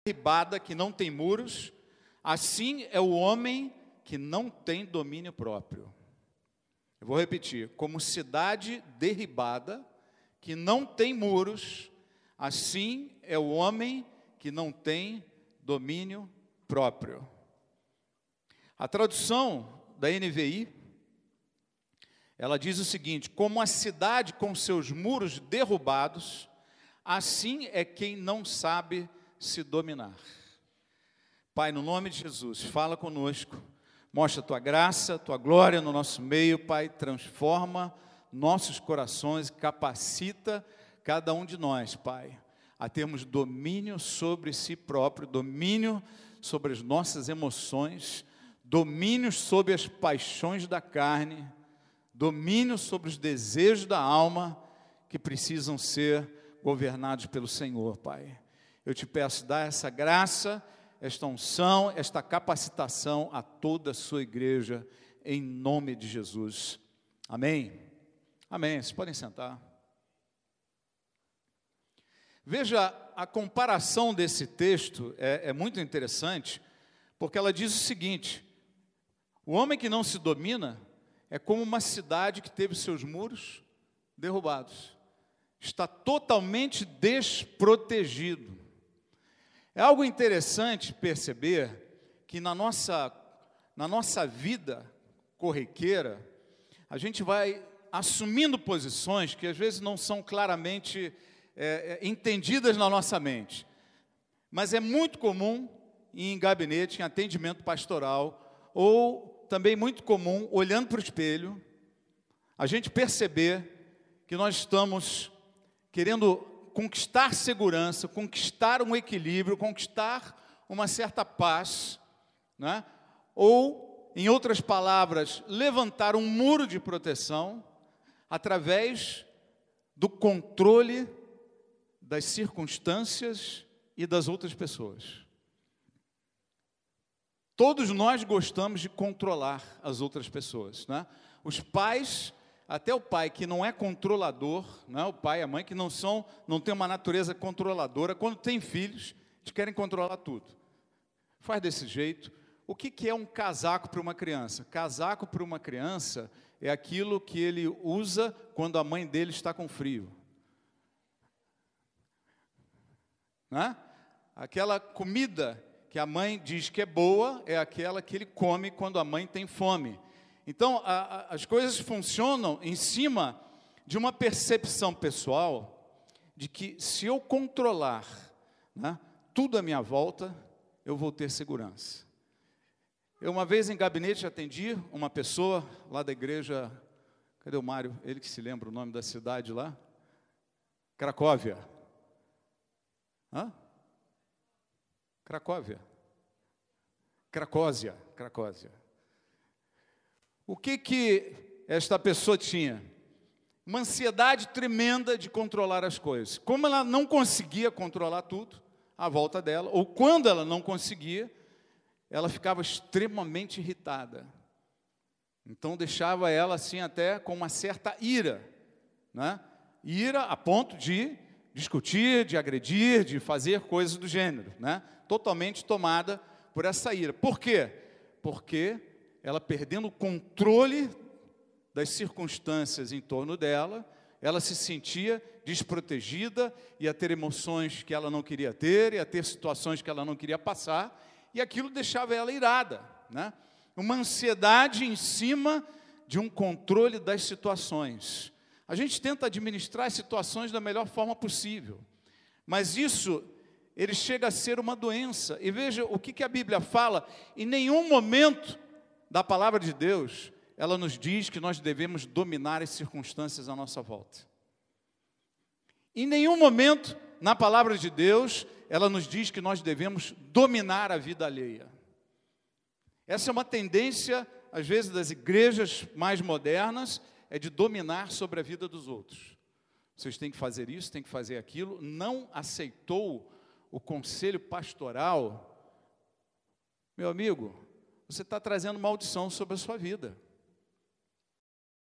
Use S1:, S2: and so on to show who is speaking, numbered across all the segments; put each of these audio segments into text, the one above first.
S1: derribada, que não tem muros, assim é o homem que não tem domínio próprio. Eu vou repetir: como cidade derribada, que não tem muros, assim é o homem que não tem domínio próprio. A tradução da NVI, ela diz o seguinte: como a cidade com seus muros derrubados, assim é quem não sabe se dominar. Pai, no nome de Jesus, fala conosco, mostra a tua graça, a tua glória no nosso meio, Pai, transforma nossos corações, capacita cada um de nós, Pai, a termos domínio sobre si próprio, domínio sobre as nossas emoções, domínio sobre as paixões da carne, domínio sobre os desejos da alma, que precisam ser governados pelo Senhor, Pai. Eu te peço, dá essa graça, esta unção, esta capacitação a toda a sua igreja, em nome de Jesus. Amém? Amém. Vocês podem sentar. Veja, a comparação desse texto é muito interessante, porque ela diz o seguinte: o homem que não se domina é como uma cidade que teve seus muros derrubados, está totalmente desprotegido. É algo interessante perceber que na nossa vida corriqueira, a gente vai assumindo posições que às vezes não são claramente entendidas na nossa mente. Mas é muito comum em gabinete, em atendimento pastoral, ou também muito comum, olhando para o espelho, a gente perceber que nós estamos querendo conquistar segurança, conquistar um equilíbrio, conquistar uma certa paz, né? Ou, em outras palavras, levantar um muro de proteção através do controle das circunstâncias e das outras pessoas. Todos nós gostamos de controlar as outras pessoas, né? Os pais, até o pai que não é controlador, né? O pai e a mãe que não têm uma natureza controladora, quando tem filhos, eles querem controlar tudo. Faz desse jeito. O que é um casaco para uma criança? Casaco para uma criança é aquilo que ele usa quando a mãe dele está com frio, né? Aquela comida que a mãe diz que é boa é aquela que ele come quando a mãe tem fome. Então, as coisas funcionam em cima de uma percepção pessoal de que se eu controlar, né, tudo à minha volta, eu vou ter segurança. Eu uma vez em gabinete atendi uma pessoa lá da igreja, cadê o Mário? Ele que se lembra o nome da cidade lá? Cracóvia. Hã? Cracósia. O que esta pessoa tinha? Uma ansiedade tremenda de controlar as coisas. Como ela não conseguia controlar tudo à volta dela, ou quando ela não conseguia, ela ficava extremamente irritada. Então deixava ela assim até com uma certa ira, né? Ira a ponto de discutir, de agredir, de fazer coisas do gênero, né? Totalmente tomada por essa ira. Por quê? Porque ela, perdendo o controle das circunstâncias em torno dela, ela se sentia desprotegida, ia ter emoções que ela não queria ter, ia ter situações que ela não queria passar, e aquilo deixava ela irada, né? Uma ansiedade em cima de um controle das situações. A gente tenta administrar as situações da melhor forma possível, mas isso, ele chega a ser uma doença. E veja o que a Bíblia fala: em nenhum momento da palavra de Deus, ela nos diz que nós devemos dominar as circunstâncias à nossa volta. Em nenhum momento, na palavra de Deus, ela nos diz que nós devemos dominar a vida alheia. Essa é uma tendência, às vezes, das igrejas mais modernas, é de dominar sobre a vida dos outros. Vocês têm que fazer isso, têm que fazer aquilo. Não aceitou o conselho pastoral, meu amigo, você está trazendo maldição sobre a sua vida.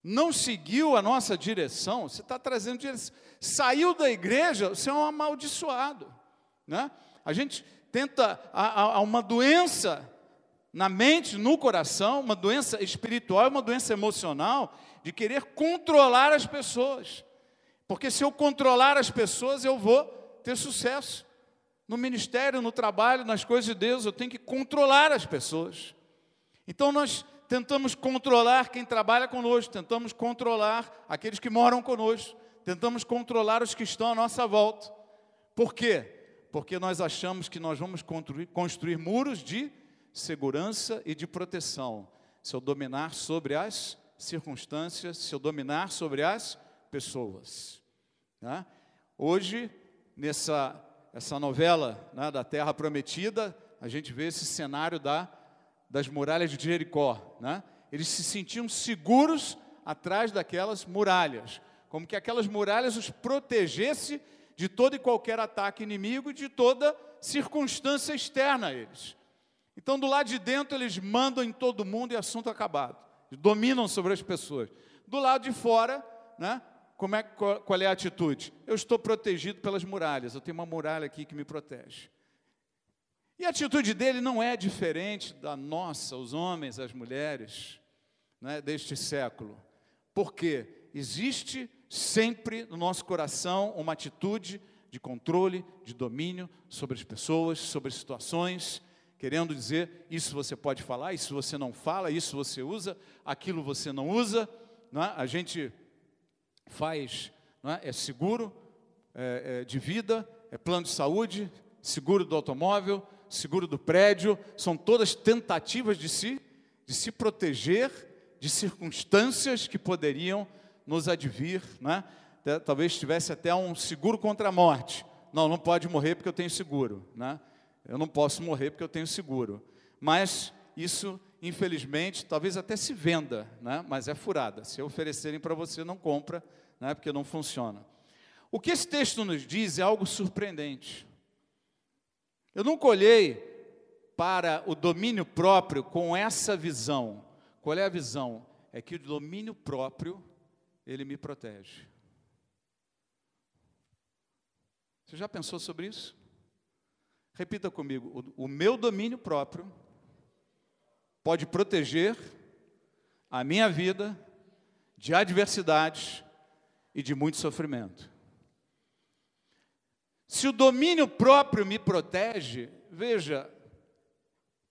S1: Não seguiu a nossa direção, você está trazendo direção. Saiu da igreja, você é um amaldiçoado, né? A gente há uma doença na mente, no coração, uma doença espiritual, uma doença emocional, de querer controlar as pessoas. Porque se eu controlar as pessoas, eu vou ter sucesso. No ministério, no trabalho, nas coisas de Deus, eu tenho que controlar as pessoas. Então nós tentamos controlar quem trabalha conosco, tentamos controlar aqueles que moram conosco, tentamos controlar os que estão à nossa volta. Por quê? Porque nós achamos que nós vamos construir muros de segurança e de proteção, se eu dominar sobre as circunstâncias, se eu dominar sobre as pessoas. Né? Hoje, essa novela, né, da Terra Prometida, a gente vê esse cenário das muralhas de Jericó. Né? Eles se sentiam seguros atrás daquelas muralhas, como que aquelas muralhas os protegesse de todo e qualquer ataque inimigo e de toda circunstância externa a eles. Então, do lado de dentro, eles mandam em todo mundo e assunto acabado. Dominam sobre as pessoas. Do lado de fora, né, qual é a atitude? Eu estou protegido pelas muralhas, eu tenho uma muralha aqui que me protege. E a atitude dele não é diferente da nossa, os homens, as mulheres, né, deste século. Por quê? Existe sempre no nosso coração uma atitude de controle, de domínio sobre as pessoas, sobre as situações, querendo dizer, isso você pode falar, isso você não fala, isso você usa, aquilo você não usa. Não é? A gente faz, não é? É seguro de vida, é plano de saúde, seguro do automóvel, seguro do prédio, são todas tentativas de se proteger de circunstâncias que poderiam nos advir, né? Talvez tivesse até um seguro contra a morte. Não pode morrer porque eu tenho seguro, né? Eu não posso morrer porque eu tenho seguro. Mas isso, infelizmente, talvez até se venda, né? Mas é furada. Se oferecerem para você, não compra, né? Porque não funciona. O que esse texto nos diz é algo surpreendente. Eu nunca olhei para o domínio próprio com essa visão. Qual é a visão? É que o domínio próprio, ele me protege. Você já pensou sobre isso? Repita comigo. O meu domínio próprio pode proteger a minha vida de adversidades e de muito sofrimento. Se o domínio próprio me protege, veja,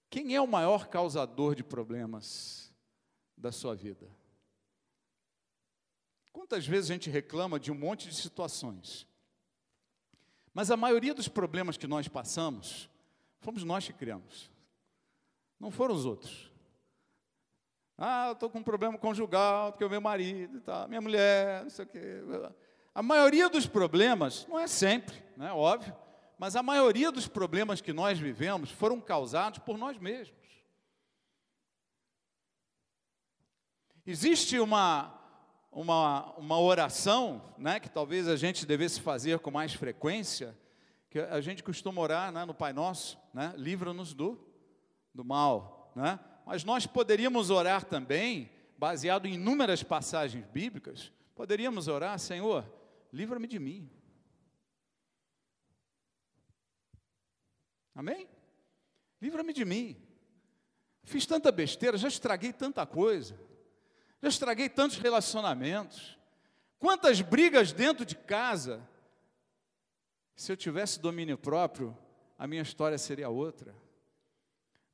S1: quem é o maior causador de problemas da sua vida? Quantas vezes a gente reclama de um monte de situações, mas a maioria dos problemas que nós passamos, fomos nós que criamos, não foram os outros. Eu estou com um problema conjugal, porque o meu marido, minha mulher, não sei o quê. A maioria dos problemas, não é sempre, né, óbvio, mas a maioria dos problemas que nós vivemos foram causados por nós mesmos. Existe uma oração, né, que talvez a gente devesse fazer com mais frequência, que a gente costuma orar, né, no Pai Nosso, né, livra-nos do mal, né? Mas nós poderíamos orar também, baseado em inúmeras passagens bíblicas, poderíamos orar, Senhor, livra-me de mim. Amém? Livra-me de mim. Fiz tanta besteira, já estraguei tanta coisa, já estraguei tantos relacionamentos, quantas brigas dentro de casa. Se eu tivesse domínio próprio, a minha história seria outra.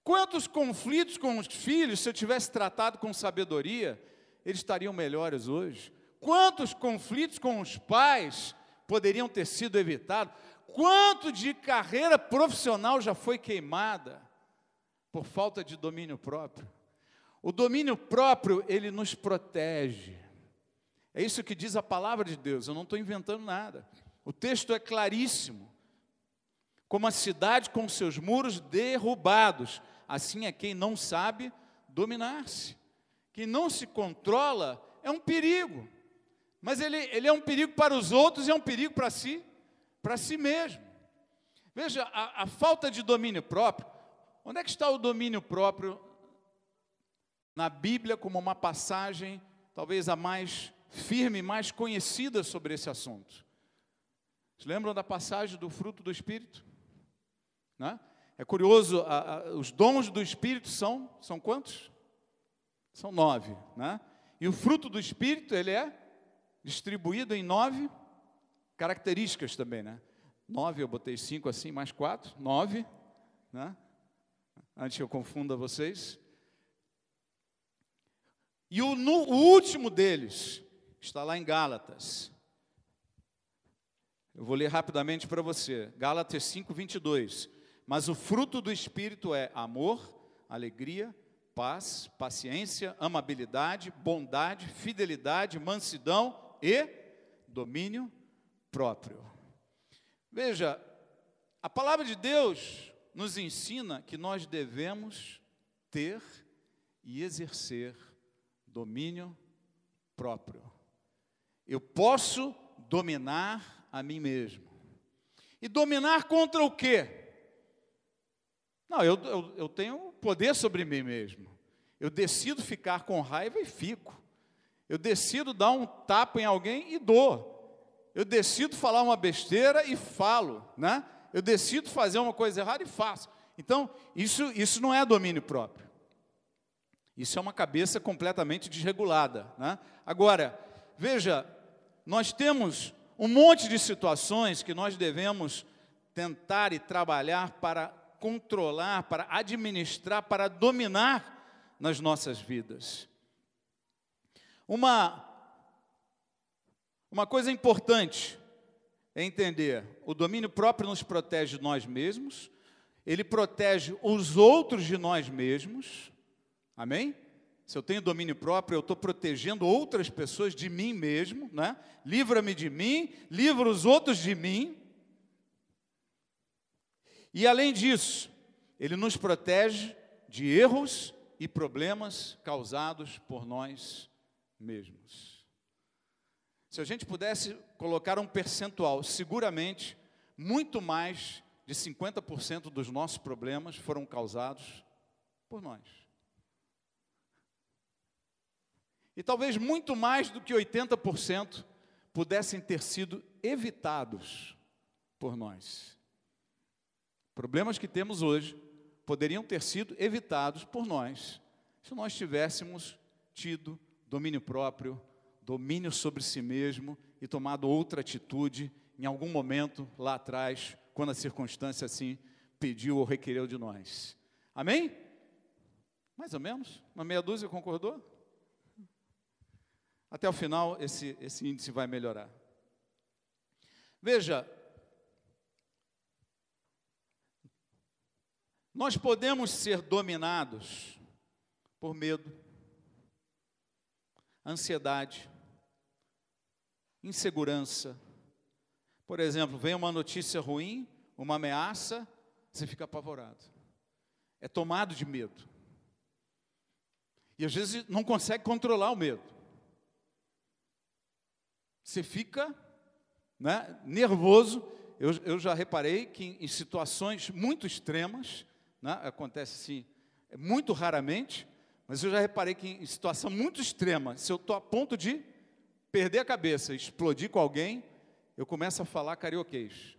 S1: Quantos conflitos com os filhos, se eu tivesse tratado com sabedoria, eles estariam melhores hoje. Quantos conflitos com os pais poderiam ter sido evitados. Quanto de carreira profissional já foi queimada por falta de domínio próprio. O domínio próprio, ele nos protege. É isso que diz a palavra de Deus, eu não estou inventando nada. O texto é claríssimo. Como a cidade com seus muros derrubados, assim é quem não sabe dominar-se. Quem não se controla é um perigo. Mas ele é um perigo para os outros e é um perigo para si mesmo. Veja, a falta de domínio próprio. Onde é que está o domínio próprio na Bíblia como uma passagem, talvez a mais firme, mais conhecida sobre esse assunto? Vocês lembram da passagem do fruto do Espírito? Né? É curioso, os dons do Espírito são quantos? São 9, né? E o fruto do Espírito, ele é distribuído em 9 características também, né? 9, eu botei 5 assim, mais 4, 9, né? Antes que eu confunda vocês. E o último deles está lá em Gálatas. Eu vou ler rapidamente para você. Gálatas 5, 22. Mas o fruto do Espírito é amor, alegria, paz, paciência, amabilidade, bondade, fidelidade, mansidão e domínio próprio. Veja, a palavra de Deus nos ensina que nós devemos ter e exercer domínio próprio. Eu posso dominar a mim mesmo. E dominar contra o quê? Não, eu tenho poder sobre mim mesmo. Eu decido ficar com raiva e fico. Eu decido dar um tapa em alguém e dou. Eu decido falar uma besteira e falo, né? Eu decido fazer uma coisa errada e faço. Então, isso não é domínio próprio. Isso é uma cabeça completamente desregulada, né? Agora, veja, nós temos um monte de situações que nós devemos tentar e trabalhar para controlar, para administrar, para dominar nas nossas vidas. Uma coisa importante é entender, o domínio próprio nos protege de nós mesmos, ele protege os outros de nós mesmos, amém? Se eu tenho domínio próprio, eu estou protegendo outras pessoas de mim mesmo, né? Livra-me de mim, livra os outros de mim. E além disso, ele nos protege de erros e problemas causados por nós mesmos. Se a gente pudesse colocar um percentual, seguramente, muito mais de 50% dos nossos problemas foram causados por nós. E talvez muito mais do que 80% pudessem ter sido evitados por nós. Problemas que temos hoje poderiam ter sido evitados por nós, se nós tivéssemos tido domínio próprio, domínio sobre si mesmo e tomado outra atitude em algum momento lá atrás, quando a circunstância assim pediu ou requereu de nós. Amém? Mais ou menos? Uma meia dúzia concordou? Até o final esse índice vai melhorar. Veja, nós podemos ser dominados por medo, ansiedade, insegurança. Por exemplo, vem uma notícia ruim, uma ameaça, você fica apavorado. É tomado de medo. E às vezes não consegue controlar o medo. Você fica, né, nervoso. Eu já reparei que em situações muito extremas, né, acontece assim, muito raramente, mas eu já reparei que em situação muito extrema, se eu estou a ponto de perder a cabeça, explodir com alguém, eu começo a falar carioquês,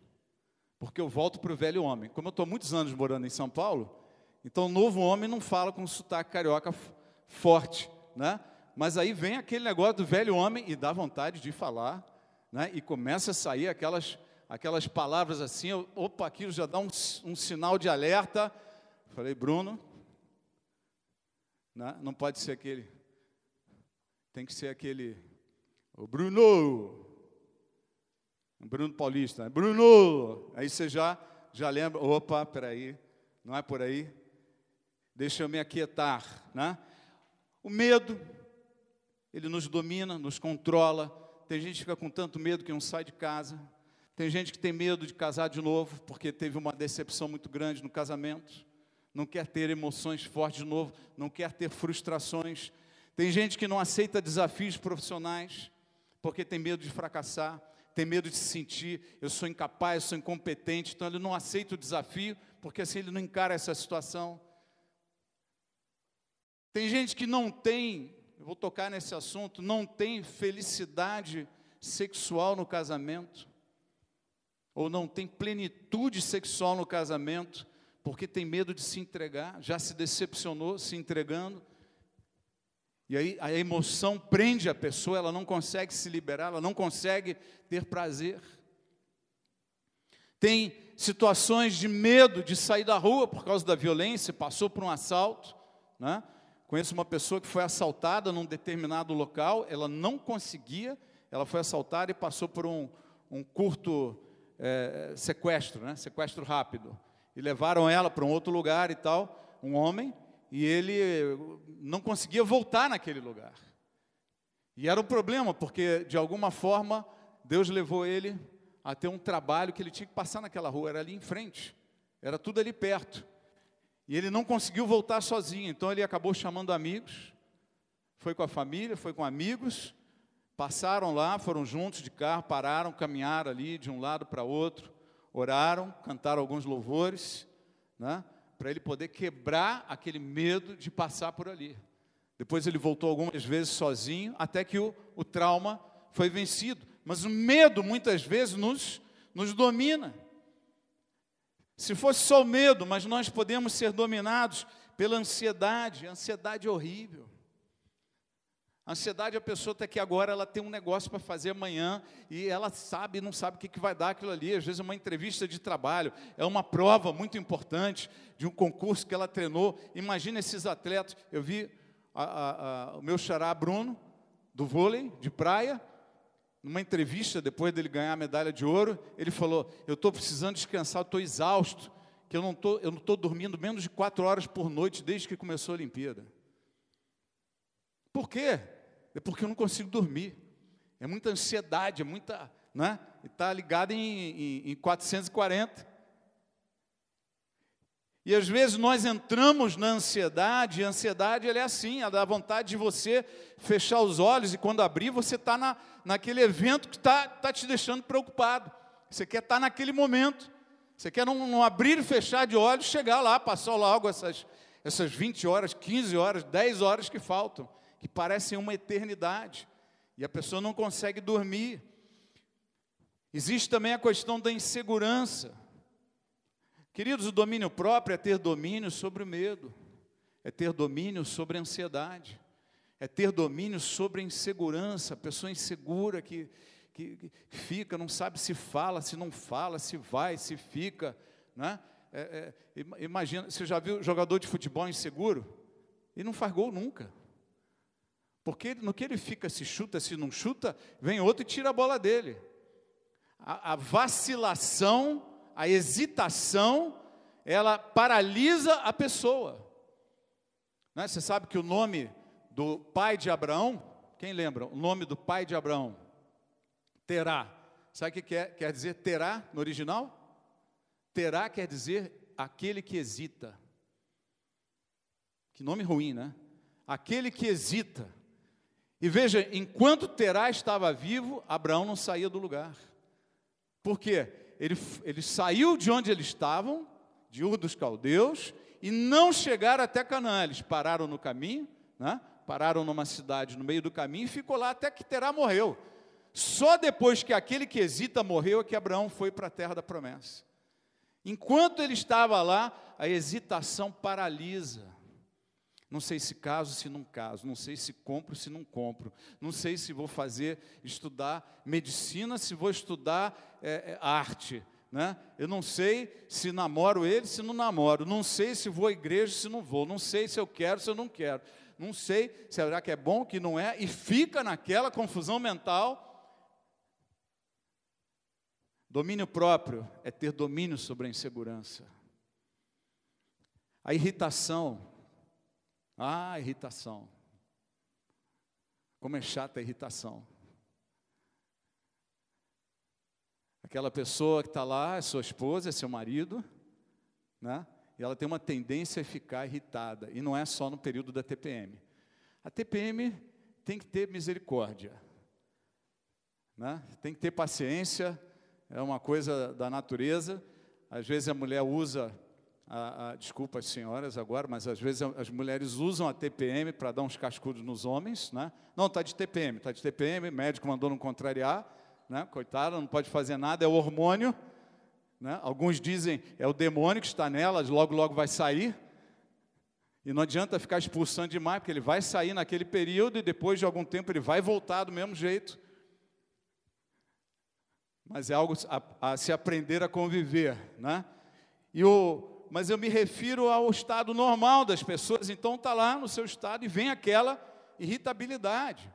S1: porque eu volto para o velho homem. Como eu estou muitos anos morando em São Paulo, então o novo homem não fala com sotaque carioca forte, né? Mas aí vem aquele negócio do velho homem e dá vontade de falar, né? E começa a sair aquelas palavras assim, opa, aquilo já dá um sinal de alerta. Falei, Bruno, né? Não pode ser aquele, tem que ser aquele, o Bruno Paulista, né? Bruno, aí você já lembra, opa, peraí, não é por aí, deixa eu me aquietar, né? O medo, ele nos domina, nos controla. Tem gente que fica com tanto medo que não sai de casa. Tem gente que tem medo de casar de novo, porque teve uma decepção muito grande no casamento. Não quer ter emoções fortes de novo, não quer ter frustrações. Tem gente que não aceita desafios profissionais, porque tem medo de fracassar, tem medo de se sentir, eu sou incapaz, eu sou incompetente, então ele não aceita o desafio, porque assim ele não encara essa situação. Tem gente que não tem, eu vou tocar nesse assunto, não tem felicidade sexual no casamento, ou não tem plenitude sexual no casamento, porque tem medo de se entregar, já se decepcionou se entregando, e aí a emoção prende a pessoa, ela não consegue se liberar, ela não consegue ter prazer. Tem situações de medo de sair da rua por causa da violência, passou por um assalto, né? Conheço uma pessoa que foi assaltada num determinado local, ela não conseguia, ela foi assaltada e passou por um curto sequestro, né? Sequestro rápido. E levaram ela para um outro lugar e tal, um homem, e ele não conseguia voltar naquele lugar. E era um problema, porque de alguma forma Deus levou ele a ter um trabalho que ele tinha que passar naquela rua, era ali em frente, era tudo ali perto. E ele não conseguiu voltar sozinho, então ele acabou chamando amigos, foi com a família, foi com amigos, passaram lá, foram juntos de carro, pararam, caminharam ali de um lado para outro, oraram, cantaram alguns louvores, né, para ele poder quebrar aquele medo de passar por ali. Depois ele voltou algumas vezes sozinho, até que o trauma foi vencido. Mas o medo muitas vezes nos domina. Se fosse só o medo, mas nós podemos ser dominados pela ansiedade. A ansiedade é horrível. A ansiedade, a pessoa está aqui agora, ela tem um negócio para fazer amanhã, e ela sabe, não sabe o que vai dar aquilo ali. Às vezes é uma entrevista de trabalho, é uma prova muito importante de um concurso que ela treinou. Imagina esses atletas. Eu vi o meu xará Bruno, do vôlei, de praia, numa entrevista, depois dele ganhar a medalha de ouro, ele falou: eu estou precisando descansar, eu estou exausto, que eu não estou dormindo menos de 4 horas por noite desde que começou a Olimpíada. Por quê? É porque eu não consigo dormir. É muita ansiedade, é muita, né? E está ligado em 440. E às vezes nós entramos na ansiedade, e a ansiedade ela é assim, ela dá vontade de você fechar os olhos, e quando abrir você está naquele evento que está te deixando preocupado. Você quer estar naquele momento, você quer não abrir e fechar de olhos, chegar lá, passar logo essas 20 horas, 15 horas, 10 horas que faltam, que parecem uma eternidade, e a pessoa não consegue dormir. Existe também a questão da insegurança. Queridos, o domínio próprio é ter domínio sobre o medo, é ter domínio sobre a ansiedade, é ter domínio sobre a insegurança. A pessoa insegura que fica, não sabe se fala, se não fala, se vai, se fica, né? Imagina, você já viu jogador de futebol inseguro? Ele não faz gol nunca, porque no que ele fica, se chuta, se não chuta, vem outro e tira a bola dele. A vacilação, a hesitação, ela paralisa a pessoa, né? Você sabe que o nome do pai de Abraão, quem lembra? O nome do pai de Abraão, Terá. Sabe o que quer dizer Terá no original? Terá quer dizer aquele que hesita. Que nome ruim, né? Aquele que hesita. E veja, enquanto Terá estava vivo, Abraão não saía do lugar. Por quê? Ele saiu de onde eles estavam, de Ur dos Caldeus, e não chegaram até Canaã. Eles pararam no caminho, né? Pararam numa cidade no meio do caminho e ficou lá até que Terá morreu. Só depois que aquele que hesita morreu é que Abraão foi para a terra da promessa. Enquanto ele estava lá, a hesitação paralisa. Não sei se caso, se não caso, não sei se compro, se não compro, não sei se vou estudar medicina, se vou estudar arte, né? Eu não sei se namoro ele, se não namoro, não sei se vou à igreja, se não vou, não sei se eu quero, se eu não quero, não sei, será que é bom, que não é, e fica naquela confusão mental. Domínio próprio é ter domínio sobre a insegurança. A irritação. Irritação. Como é chata a irritação. Aquela pessoa que está lá, é sua esposa, é seu marido, né? E ela tem uma tendência a ficar irritada. E não é só no período da TPM. A TPM tem que ter misericórdia, né? Tem que ter paciência, é uma coisa da natureza. Às vezes a mulher usa... desculpa as senhoras agora, mas às vezes as mulheres usam a TPM para dar uns cascudos nos homens, né? Não, está de TPM, médico mandou não contrariar, né? Coitada, não pode fazer nada, é o hormônio, né? Alguns dizem é o demônio que está nela, logo, logo vai sair. E não adianta ficar expulsando demais, porque ele vai sair naquele período e depois de algum tempo ele vai voltar do mesmo jeito. Mas é algo a se aprender a conviver, né? Mas eu me refiro ao estado normal das pessoas. Então está lá no seu estado e vem aquela irritabilidade.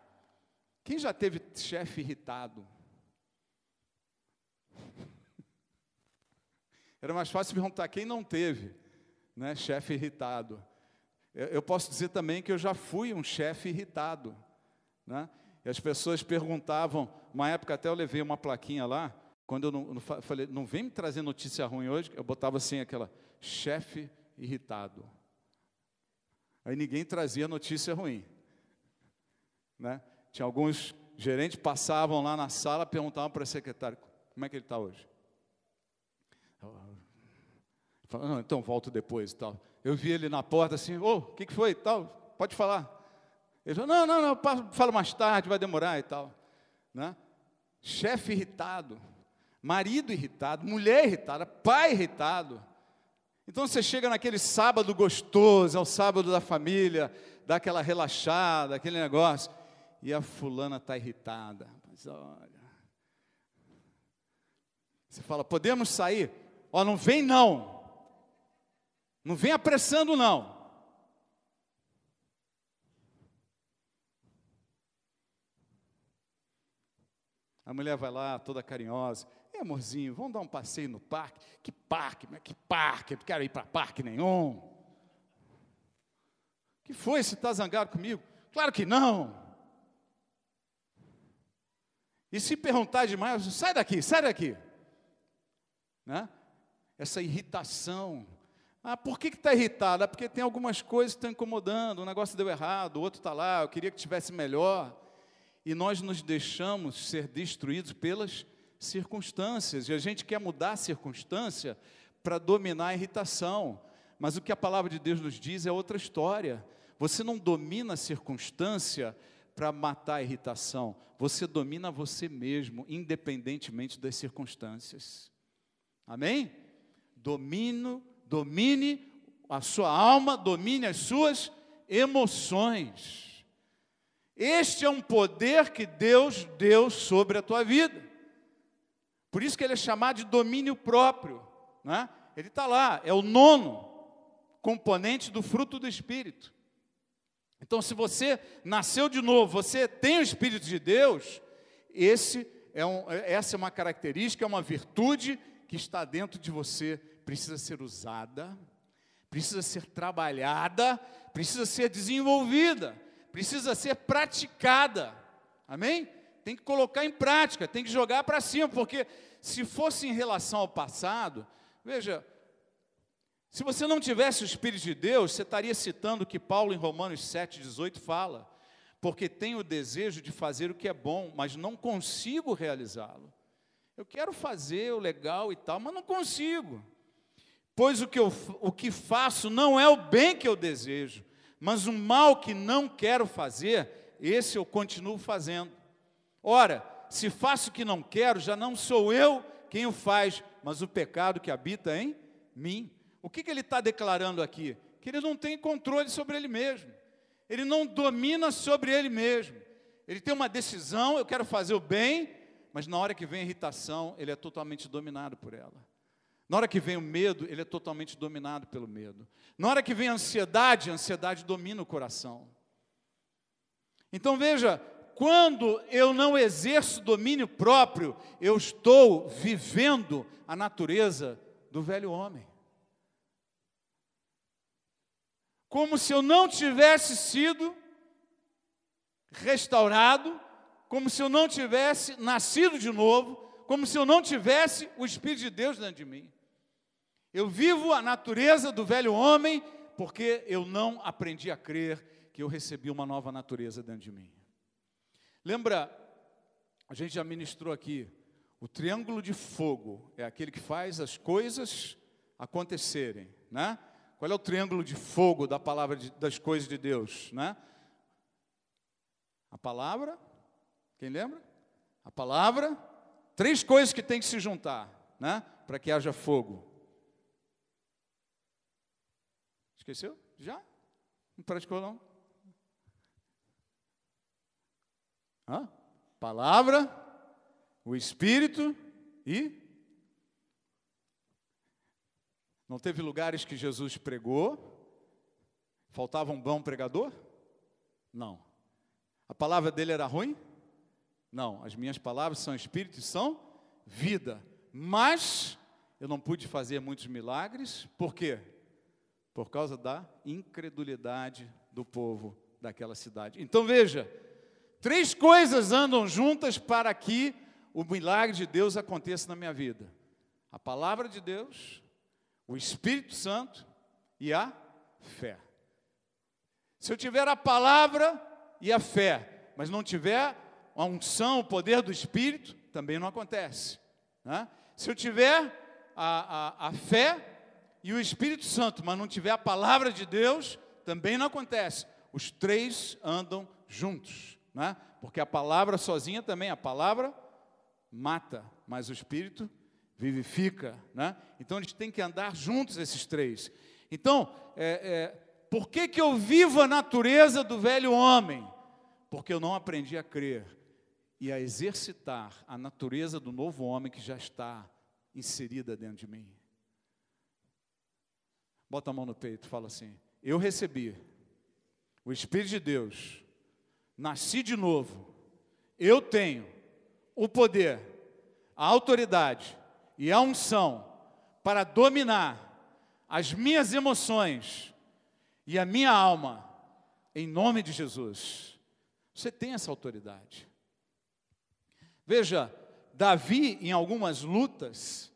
S1: Quem já teve chefe irritado? Era mais fácil perguntar quem não teve, né, chefe irritado. Eu posso dizer também que eu já fui um chefe irritado, né? E as pessoas perguntavam, uma época até eu levei uma plaquinha lá, quando eu falei, não vem me trazer notícia ruim hoje, eu botava assim aquela, chefe irritado. Aí ninguém trazia notícia ruim, né? Tinha alguns gerentes passavam lá na sala, perguntavam para o secretário, como é que ele está hoje? Falava, não, então volto depois e tal. Eu vi ele na porta assim, o que foi e tal, pode falar. Ele falou, não, fala mais tarde, vai demorar e tal, né? Chefe irritado, marido irritado, mulher irritada, pai irritado. Então você chega naquele sábado gostoso, é o sábado da família, dá aquela relaxada, aquele negócio, e a fulana está irritada. Mas olha, você fala, podemos sair? Ó, não vem não. Não vem apressando, não. A mulher vai lá, toda carinhosa. Amorzinho, vamos dar um passeio no parque? Que parque? Que parque? Eu não quero ir para parque nenhum. Que foi? Você está zangado comigo? Claro que não. E se perguntar demais, sai daqui, sai daqui. Né? Essa irritação. Por que está irritado? Porque tem algumas coisas que estão incomodando, um negócio deu errado, o outro está lá, eu queria que tivesse melhor. E nós nos deixamos ser destruídos pelas circunstâncias. E a gente quer mudar a circunstância para dominar a irritação. Mas o que a palavra de Deus nos diz é outra história. Você não domina a circunstância para matar a irritação. Você domina você mesmo, independentemente das circunstâncias. Amém? Domine a sua alma, domine as suas emoções. Este é um poder que Deus deu sobre a tua vida. Por isso que ele é chamado de domínio próprio, né? Ele está lá, é o 9º componente do fruto do Espírito. Então, se você nasceu de novo, você tem o Espírito de Deus, essa é uma característica, é uma virtude que está dentro de você, precisa ser usada, precisa ser trabalhada, precisa ser desenvolvida, precisa ser praticada, amém? Tem que colocar em prática, tem que jogar para cima, porque se fosse em relação ao passado, veja, se você não tivesse o Espírito de Deus, você estaria citando o que Paulo em Romanos 7,18 fala, porque tenho o desejo de fazer o que é bom, mas não consigo realizá-lo. Eu quero fazer o legal e tal, mas não consigo. Pois o que faço não é o bem que eu desejo, mas o mal que não quero fazer, esse eu continuo fazendo. Ora, se faço o que não quero, já não sou eu quem o faz, mas o pecado que habita em mim. O que ele está declarando aqui? Que ele não tem controle sobre ele mesmo. Ele não domina sobre ele mesmo. Ele tem uma decisão, eu quero fazer o bem, mas na hora que vem a irritação, ele é totalmente dominado por ela. Na hora que vem o medo, ele é totalmente dominado pelo medo. Na hora que vem a ansiedade domina o coração. Então veja, quando eu não exerço domínio próprio, eu estou vivendo a natureza do velho homem. Como se eu não tivesse sido restaurado, como se eu não tivesse nascido de novo, como se eu não tivesse o Espírito de Deus dentro de mim. Eu vivo a natureza do velho homem, porque eu não aprendi a crer que eu recebi uma nova natureza dentro de mim. Lembra, a gente já ministrou aqui, o triângulo de fogo é aquele que faz as coisas acontecerem, né? Qual é o triângulo de fogo da palavra das coisas de Deus, né? A palavra, quem lembra? A palavra, 3 coisas que tem que se juntar, né? para que haja fogo? Esqueceu? Já? Não praticou, não? Hã? Palavra, o Espírito e... Não teve lugares que Jesus pregou? Faltava um bom pregador? Não. A palavra dele era ruim? Não. As minhas palavras são Espírito e são vida. Mas eu não pude fazer muitos milagres. Por quê? Por causa da incredulidade do povo daquela cidade. Então veja, 3 coisas andam juntas para que o milagre de Deus aconteça na minha vida: a palavra de Deus, o Espírito Santo e a fé. Se eu tiver a palavra e a fé, mas não tiver a unção, o poder do Espírito, também não acontece, né? Se eu tiver a fé e o Espírito Santo, mas não tiver a palavra de Deus, também não acontece. Os 3 andam juntos, né? Porque a palavra sozinha também, a palavra mata, mas o Espírito vivifica, né? Então, eles têm que andar juntos, esses 3. Então, por que eu vivo a natureza do velho homem? Porque eu não aprendi a crer e a exercitar a natureza do novo homem que já está inserida dentro de mim. Bota a mão no peito e fala assim: eu recebi o Espírito de Deus, nasci de novo, eu tenho o poder, a autoridade e a unção para dominar as minhas emoções e a minha alma, em nome de Jesus. Você tem essa autoridade. Veja, Davi, em algumas lutas,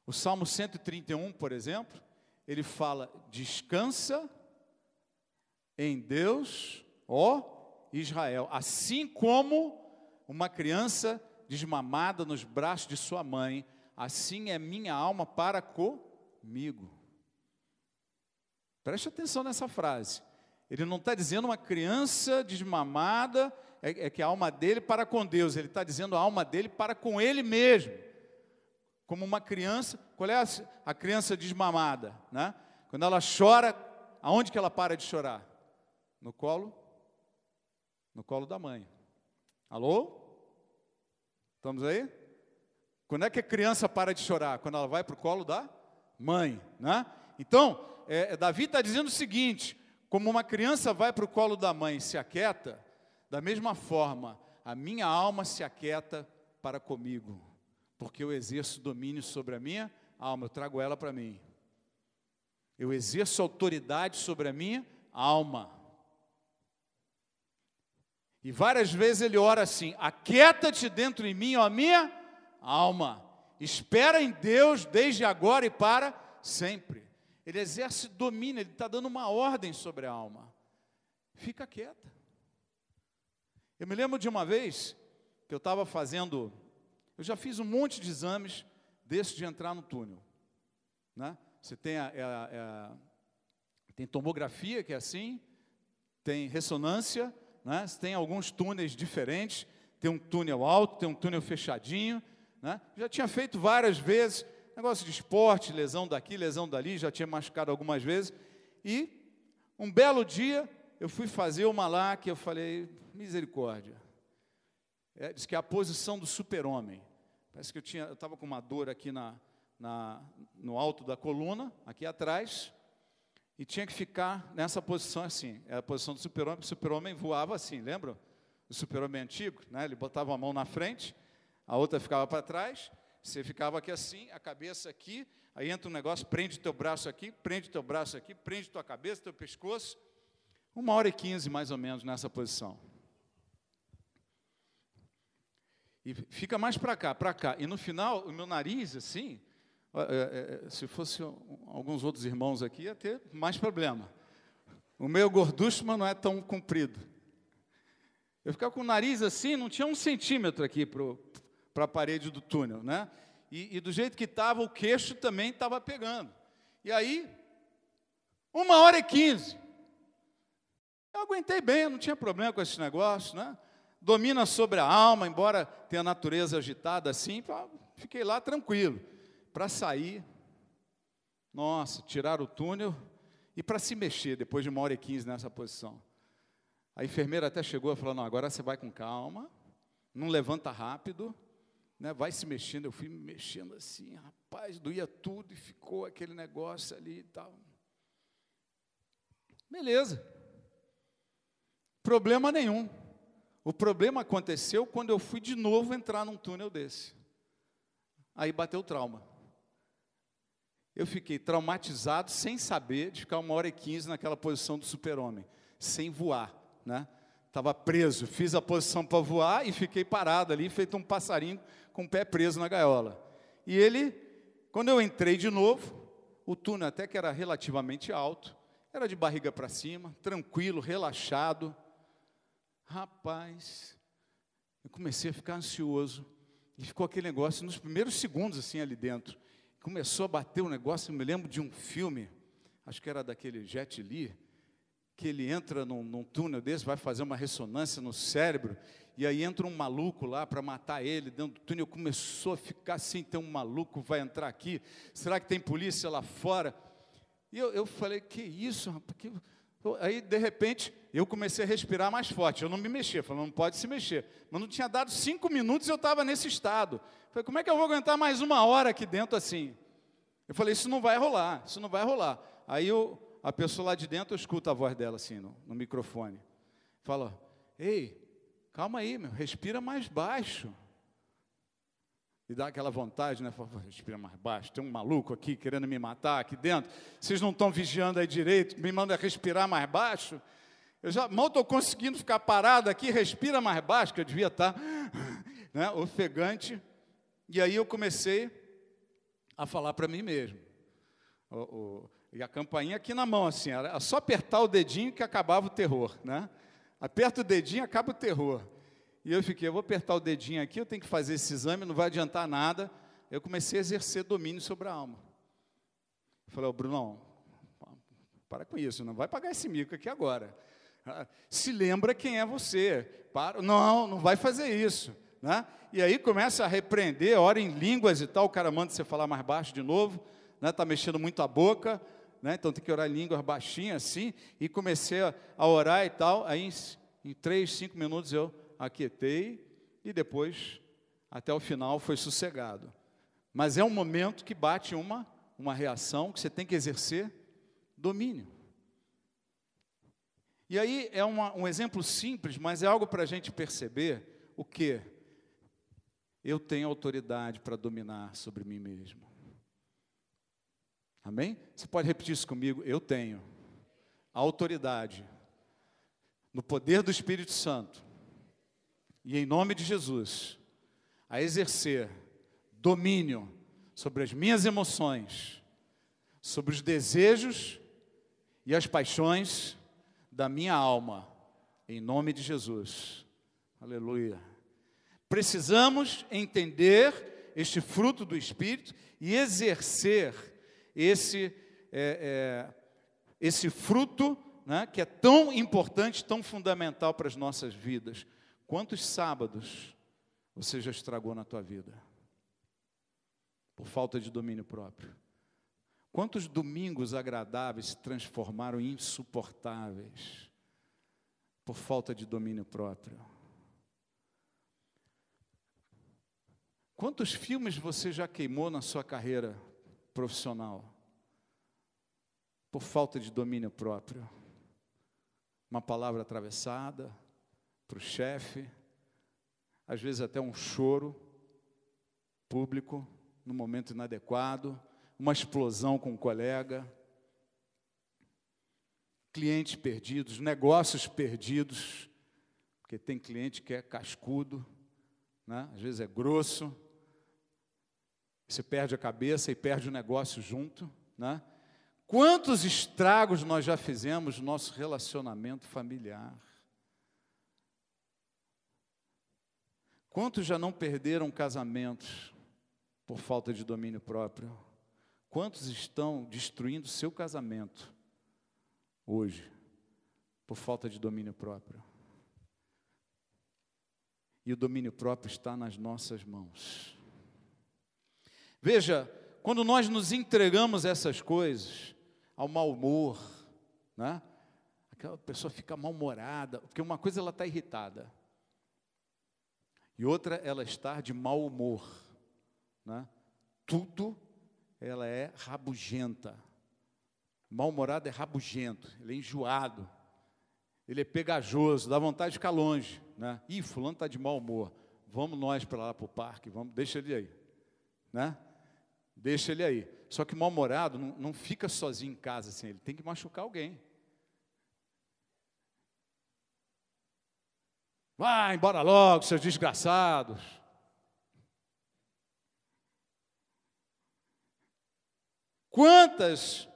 S1: o Salmo 131, por exemplo, ele fala: descansa em Deus, ó Israel, assim como uma criança desmamada nos braços de sua mãe, assim é minha alma para comigo. Preste atenção nessa frase. Ele não está dizendo uma criança desmamada, que a alma dele para com Deus. Ele está dizendo a alma dele para com ele mesmo. Como uma criança. Qual é a criança desmamada, né? Quando ela chora, aonde que ela para de chorar? No colo da mãe. Alô? Estamos aí? Quando é que a criança para de chorar? Quando ela vai para o colo da mãe, né? Então, Davi está dizendo o seguinte: como uma criança vai para o colo da mãe e se aquieta, da mesma forma, a minha alma se aquieta para comigo, porque eu exerço domínio sobre a minha alma, eu trago ela para mim. Eu exerço autoridade sobre a minha alma. E várias vezes ele ora assim: aquieta-te dentro de mim, ó minha alma, espera em Deus desde agora e para sempre. Ele exerce domínio, ele está dando uma ordem sobre a alma. Fica quieta. Eu me lembro de uma vez que eu estava fazendo, eu já fiz um monte de exames desse de entrar no túnel, né? Você tem tem tomografia, que é assim, tem ressonância, né? Você tem alguns túneis diferentes, tem um túnel alto, tem um túnel fechadinho, né? Já tinha feito várias vezes, negócio de esporte, lesão daqui, lesão dali, já tinha machucado algumas vezes, e um belo dia eu fui fazer uma lá que eu falei, misericórdia, diz que é a posição do super-homem. Parece que eu estava com uma dor aqui no alto da coluna, aqui atrás, e tinha que ficar nessa posição assim. Era a posição do super-homem, o super-homem voava assim, lembram? O super-homem antigo, né? Ele botava a mão na frente, a outra ficava para trás, você ficava aqui assim, a cabeça aqui, aí entra um negócio, prende teu braço aqui, prende teu braço aqui, prende tua cabeça, teu pescoço, 1h15 mais ou menos nessa posição. E fica mais para cá, e no final, o meu nariz assim, se fosse alguns outros irmãos aqui, ia ter mais problema. O meu gorducho, mas não é tão comprido. Eu ficava com o nariz assim, não tinha 1 centímetro aqui para a parede do túnel, né? E do jeito que estava, o queixo também estava pegando. E aí, 1h15. Eu aguentei bem, eu não tinha problema com esse negócio, né? Domina sobre a alma, embora tenha a natureza agitada assim, fiquei lá tranquilo. para sair, nossa, tirar o túnel e para se mexer, depois de 1h15 nessa posição. A enfermeira até chegou e falou, não, agora você vai com calma, não levanta rápido, né, vai se mexendo. Eu fui me mexendo assim, rapaz, doía tudo e ficou aquele negócio ali e tal. Beleza. Problema nenhum. O problema aconteceu quando eu fui de novo entrar num túnel desse. Aí bateu o trauma. Eu fiquei traumatizado, sem saber, de ficar 1h15 naquela posição do super-homem, sem voar, né? Estava preso, fiz a posição para voar e fiquei parado ali, feito um passarinho com o pé preso na gaiola. E ele, quando eu entrei de novo, o túnel até que era relativamente alto, era de barriga para cima, tranquilo, relaxado. Rapaz, eu comecei a ficar ansioso, e ficou aquele negócio, nos primeiros segundos assim ali dentro, começou a bater um negócio. Eu me lembro de um filme, acho que era daquele Jet Li, que ele entra num túnel desse, vai fazer uma ressonância no cérebro, e aí entra um maluco lá para matar ele, dentro do túnel. Começou a ficar assim, tem um maluco, vai entrar aqui, será que tem polícia lá fora? E eu falei, que isso, rapaz? Aí, de repente, eu comecei a respirar mais forte. Eu não me mexia, falei, não pode se mexer. Mas não tinha dado 5 minutos e eu estava nesse estado. Falei, como é que eu vou aguentar mais 1 hora aqui dentro assim? Eu falei, isso não vai rolar, isso não vai rolar. Aí a pessoa lá de dentro, eu escuto a voz dela assim, no microfone. Fala, ei, calma aí, meu, respira mais baixo. E dá aquela vontade, né? Fala, respira mais baixo, tem um maluco aqui querendo me matar aqui dentro. Vocês não estão vigiando aí direito, me mandam respirar mais baixo. Eu já mal estou conseguindo ficar parado aqui, respira mais baixo, que eu devia estar, né, ofegante. E aí eu comecei a falar para mim mesmo. E a campainha aqui na mão, assim, era só apertar o dedinho que acabava o terror, né? Aperta o dedinho, acaba o terror. E eu fiquei, eu vou apertar o dedinho aqui, eu tenho que fazer esse exame, não vai adiantar nada. Eu comecei a exercer domínio sobre a alma. Eu falei, Brunão, para com isso, não vai pagar esse mico aqui agora. Se lembra quem é você. Para, não vai fazer isso. Né? E aí começa a repreender, ora em línguas e tal, o cara manda você falar mais baixo de novo, né? Está mexendo muito a boca, né? Então tem que orar em línguas baixinhas assim, e comecei a orar e tal. Aí em 3, 5 minutos eu aquietei, e depois, até o final, foi sossegado. Mas é um momento que bate uma reação, que você tem que exercer domínio. E aí é um exemplo simples, mas é algo para a gente perceber o quê? Eu tenho autoridade para dominar sobre mim mesmo. Amém? Você pode repetir isso comigo? Eu tenho autoridade, no poder do Espírito Santo, e em nome de Jesus, a exercer domínio sobre as minhas emoções, sobre os desejos e as paixões da minha alma, em nome de Jesus. Aleluia. Precisamos entender este fruto do Espírito e exercer esse fruto, né, que é tão importante, tão fundamental para as nossas vidas. Quantos sábados você já estragou na tua vida? Por falta de domínio próprio. Quantos domingos agradáveis se transformaram em insuportáveis por falta de domínio próprio? Quantos filmes você já queimou na sua carreira profissional por falta de domínio próprio? Uma palavra atravessada para o chefe, às vezes até um choro público no momento inadequado, uma explosão com um colega, clientes perdidos, negócios perdidos, porque tem cliente que é cascudo, né? Às vezes é grosso, você perde a cabeça e perde o negócio junto, né? Quantos estragos nós já fizemos no nosso relacionamento familiar? Quantos já não perderam casamentos por falta de domínio próprio? Quantos estão destruindo seu casamento hoje por falta de domínio próprio? E o domínio próprio está nas nossas mãos. Veja, quando nós nos entregamos a essas coisas, ao mau humor, né? Aquela pessoa fica mal-humorada, porque uma coisa ela está irritada, e outra ela está de mau humor, né? Tudo ela é rabugenta. Mal-humorado é rabugento, ele é enjoado, ele é pegajoso, dá vontade de ficar longe, né? Ih, fulano está de mau humor, vamos nós para lá para o parque, vamos, deixa ele aí, né? Deixa ele aí. Só que mal-humorado não fica sozinho em casa assim, ele tem que machucar alguém. Vai embora logo, seus desgraçados. Quantos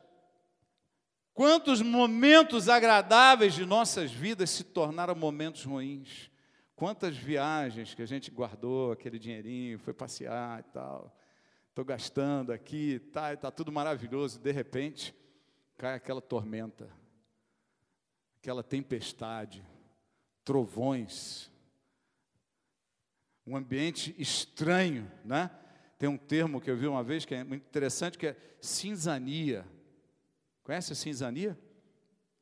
S1: momentos agradáveis de nossas vidas se tornaram momentos ruins. Quantas viagens que a gente guardou aquele dinheirinho, foi passear e tal. Estou gastando aqui, tá tudo maravilhoso. De repente, cai aquela tormenta, aquela tempestade, trovões, um ambiente estranho, né? Tem um termo que eu vi uma vez que é muito interessante, que é cinzania. Conhece a cinzania?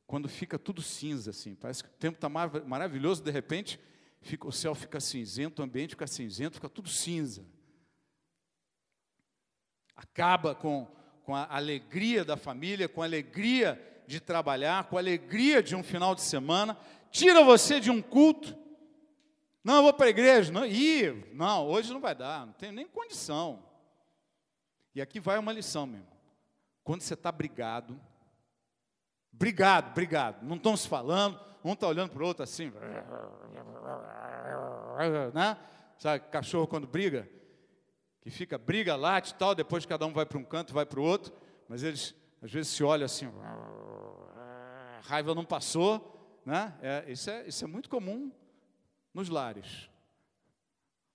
S1: Quando fica tudo cinza, assim, parece que o tempo está maravilhoso, de repente, o céu fica cinzento, o ambiente fica cinzento, fica tudo cinza. Acaba com a alegria da família, com a alegria de trabalhar, com a alegria de um final de semana, tira você de um culto. Não, eu vou para a igreja. Não, hoje não vai dar, não tenho nem condição. E aqui vai uma lição, meu irmão. Quando você está brigado, não estão se falando, um está olhando para o outro assim, né? Sabe, cachorro quando briga, que fica, briga, late e tal, depois cada um vai para um canto, vai para o outro, mas eles às vezes se olham assim, a raiva não passou, né? Isso é muito comum nos lares.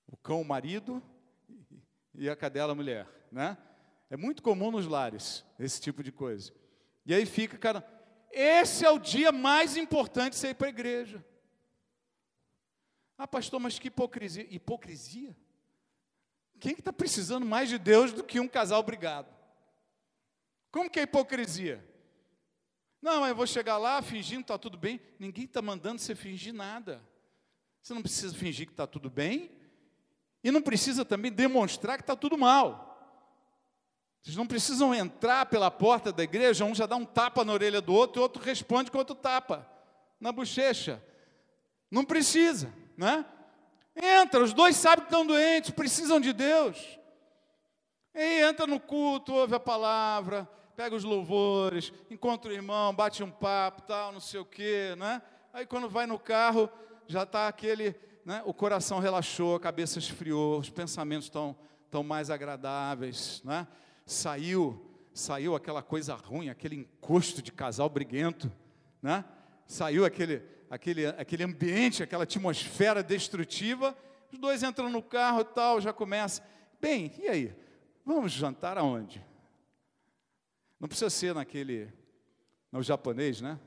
S1: O cão, o marido, e a cadela, a mulher, né? É muito comum nos lares, esse tipo de coisa. E aí fica, cara, esse é o dia mais importante de você ir para a igreja. Ah, pastor, mas que hipocrisia. Hipocrisia? Quem que está precisando mais de Deus do que um casal brigado? Como que é hipocrisia? Não, eu vou chegar lá fingindo que está tudo bem. Ninguém está mandando você fingir nada. Você não precisa fingir que está tudo bem e não precisa também demonstrar que está tudo mal. Vocês não precisam entrar pela porta da igreja, um já dá um tapa na orelha do outro e o outro responde com outro tapa na bochecha. Não precisa, né? Entra, os dois sabem que estão doentes, precisam de Deus. E entra no culto, ouve a palavra, pega os louvores, encontra o irmão, bate um papo, tal, não sei o quê, né? Aí quando vai no carro, já está aquele, né? O coração relaxou, a cabeça esfriou, os pensamentos estão mais agradáveis, né? Saiu aquela coisa ruim, aquele encosto de casal briguento, né? Saiu aquele ambiente, aquela atmosfera destrutiva, os dois entram no carro e tal, já começa, bem, e aí? Vamos jantar aonde? Não precisa ser no japonês, né?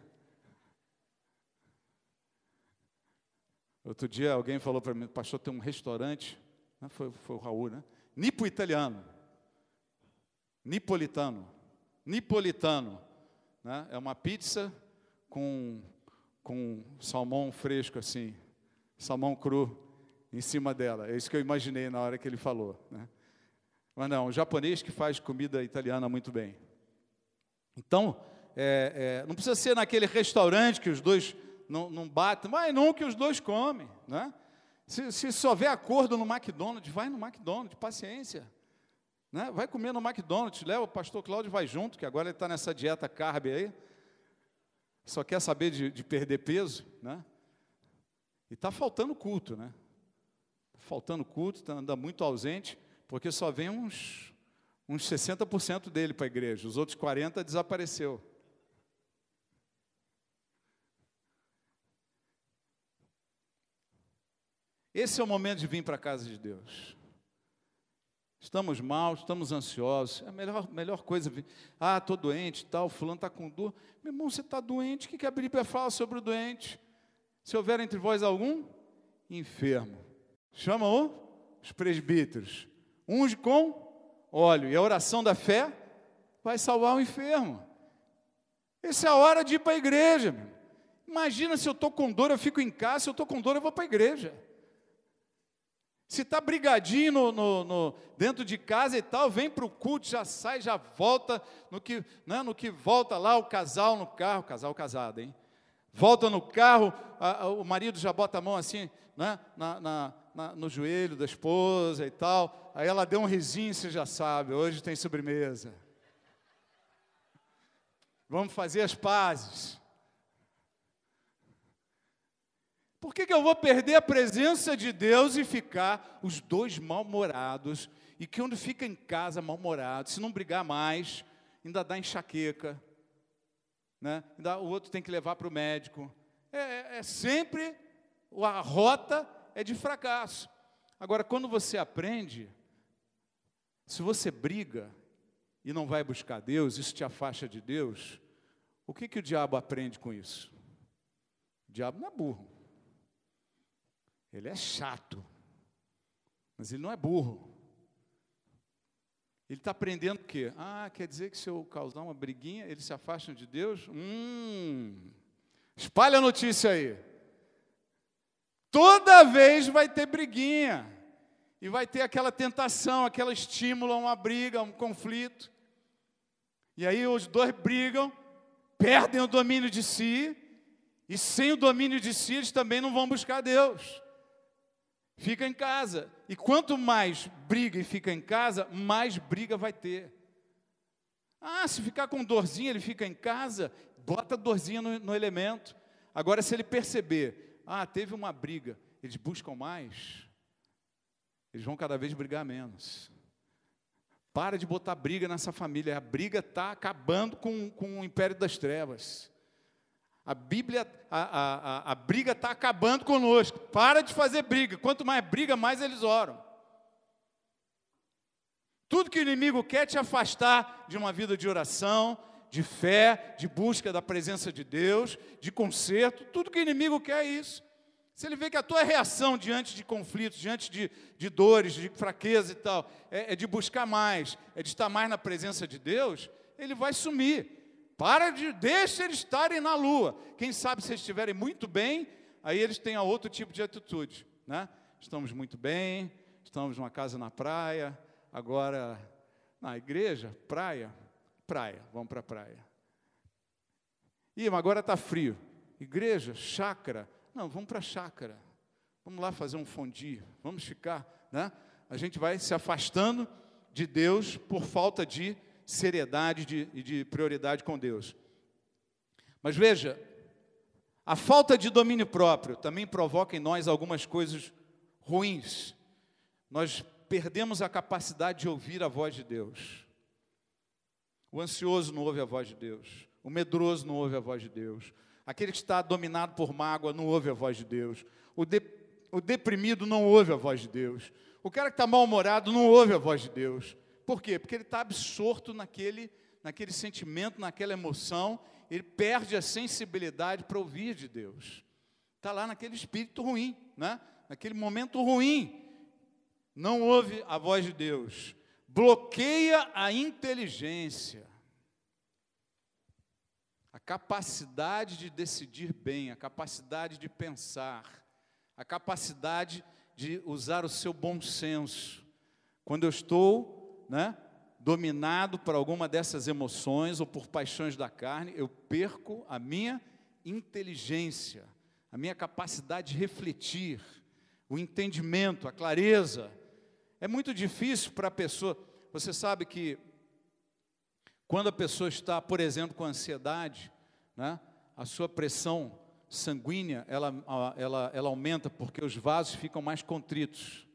S1: Outro dia alguém falou para mim, pastor, tem um restaurante, né? Foi o Raul, né? Nipo-italiano. Nipolitano, né? É uma pizza com salmão fresco assim, salmão cru em cima dela. É isso que eu imaginei na hora que ele falou, né? Mas não, um japonês que faz comida italiana muito bem. Então, não precisa ser naquele restaurante que os dois não batem, mas não que os dois comem, né? Se só houver acordo no McDonald's, vai no McDonald's, paciência. Né? Vai comer no McDonald's, leva o pastor Cláudio, vai junto, que agora ele está nessa dieta carb aí, só quer saber de perder peso, né? E está faltando culto, né? Faltando culto, anda muito ausente, porque só vem uns 60% dele para a igreja, os outros 40% desapareceu. Esse é o momento de vir para a casa de Deus. Estamos mal, estamos ansiosos, é a melhor coisa. Ah, estou doente, tal, fulano está com dor. Meu irmão, você está doente, o que a Bíblia fala sobre o doente? Se houver entre vós algum enfermo, chama os presbíteros, unge com óleo. E a oração da fé vai salvar o enfermo. Essa é a hora de ir para a igreja, meu. Imagina se eu estou com dor, eu fico em casa. Se eu estou com dor, eu vou para a igreja. Se está brigadinho dentro de casa e tal, vem para o culto, já sai, já volta. No que volta lá, o casal no carro, casal casado, hein? Volta no carro, o marido já bota a mão assim, né, no joelho da esposa e tal. Aí ela deu um risinho, você já sabe, hoje tem sobremesa. Vamos fazer as pazes. Por que eu vou perder a presença de Deus e ficar os dois mal-humorados, e que quando fica em casa mal-humorado, se não brigar mais, ainda dá enxaqueca, né? O outro tem que levar para o médico. Sempre a rota é de fracasso. Agora, quando você aprende, se você briga e não vai buscar Deus, isso te afasta de Deus, o que o diabo aprende com isso? O diabo não é burro. Ele é chato, mas ele não é burro. Ele está aprendendo o quê? Quer dizer que se eu causar uma briguinha, eles se afastam de Deus? Espalha a notícia aí. Toda vez vai ter briguinha. E vai ter aquela tentação, aquele estímulo a uma briga, a um conflito. E aí os dois brigam, perdem o domínio de si, e sem o domínio de si, eles também não vão buscar Deus. Fica em casa. E quanto mais briga e fica em casa, mais briga vai ter. Se ficar com dorzinha, ele fica em casa, bota a dorzinha no elemento. Agora, se ele perceber, teve uma briga, eles buscam mais, eles vão cada vez brigar menos. Para de botar briga nessa família. A briga está acabando com o império das trevas. A briga está acabando conosco. Para de fazer briga. Quanto mais briga, mais eles oram. Tudo que o inimigo quer é te afastar de uma vida de oração, de fé, de busca da presença de Deus, de conserto. Tudo que o inimigo quer é isso. Se ele vê que a tua reação diante de conflitos, diante de dores, de fraqueza e tal, é de buscar mais, é de estar mais na presença de Deus, ele vai sumir. Deixa eles estarem na lua. Quem sabe se eles estiverem muito bem, aí eles têm outro tipo de atitude, né? Estamos muito bem, estamos numa casa na praia, agora na igreja, praia, vamos para a praia. Mas agora está frio. Igreja, chácara, não, vamos para a chácara. Vamos lá fazer um fondue, vamos ficar, né? A gente vai se afastando de Deus por falta de seriedade e de prioridade com Deus. Mas veja, a falta de domínio próprio também provoca em nós algumas coisas ruins. Nós perdemos a capacidade de ouvir a voz de Deus. O ansioso não ouve a voz de Deus. O medroso não ouve a voz de Deus. Aquele que está dominado por mágoa não ouve a voz de Deus. O deprimido não ouve a voz de Deus. O cara que está mal-humorado não ouve a voz de Deus. Por quê? Porque ele está absorto naquele sentimento, naquela emoção, ele perde a sensibilidade para ouvir de Deus. Está lá naquele espírito ruim, né? Naquele momento ruim, não ouve a voz de Deus, bloqueia a inteligência, a capacidade de decidir bem, a capacidade de pensar, a capacidade de usar o seu bom senso. Quando eu estou dominado por alguma dessas emoções ou por paixões da carne, eu perco a minha inteligência, a minha capacidade de refletir, o entendimento, a clareza. É muito difícil para a pessoa. Você sabe que quando a pessoa está, por exemplo, com ansiedade, a sua pressão sanguínea ela aumenta porque os vasos ficam mais contritos.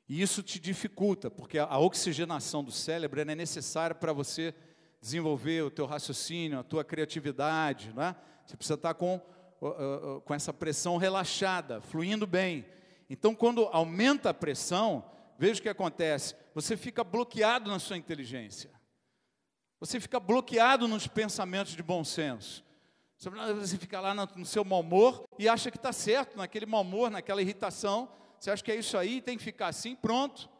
S1: E isso te dificulta, porque a oxigenação do cérebro é necessária para você desenvolver o teu raciocínio, a tua criatividade, né? Você precisa estar com essa pressão relaxada, fluindo bem. Então, quando aumenta a pressão, veja o que acontece. Você fica bloqueado na sua inteligência. Você fica bloqueado nos pensamentos de bom senso. Você fica lá no seu mau humor e acha que está certo, naquele mau humor, naquela irritação. Você acha que é isso aí, tem que ficar assim, pronto.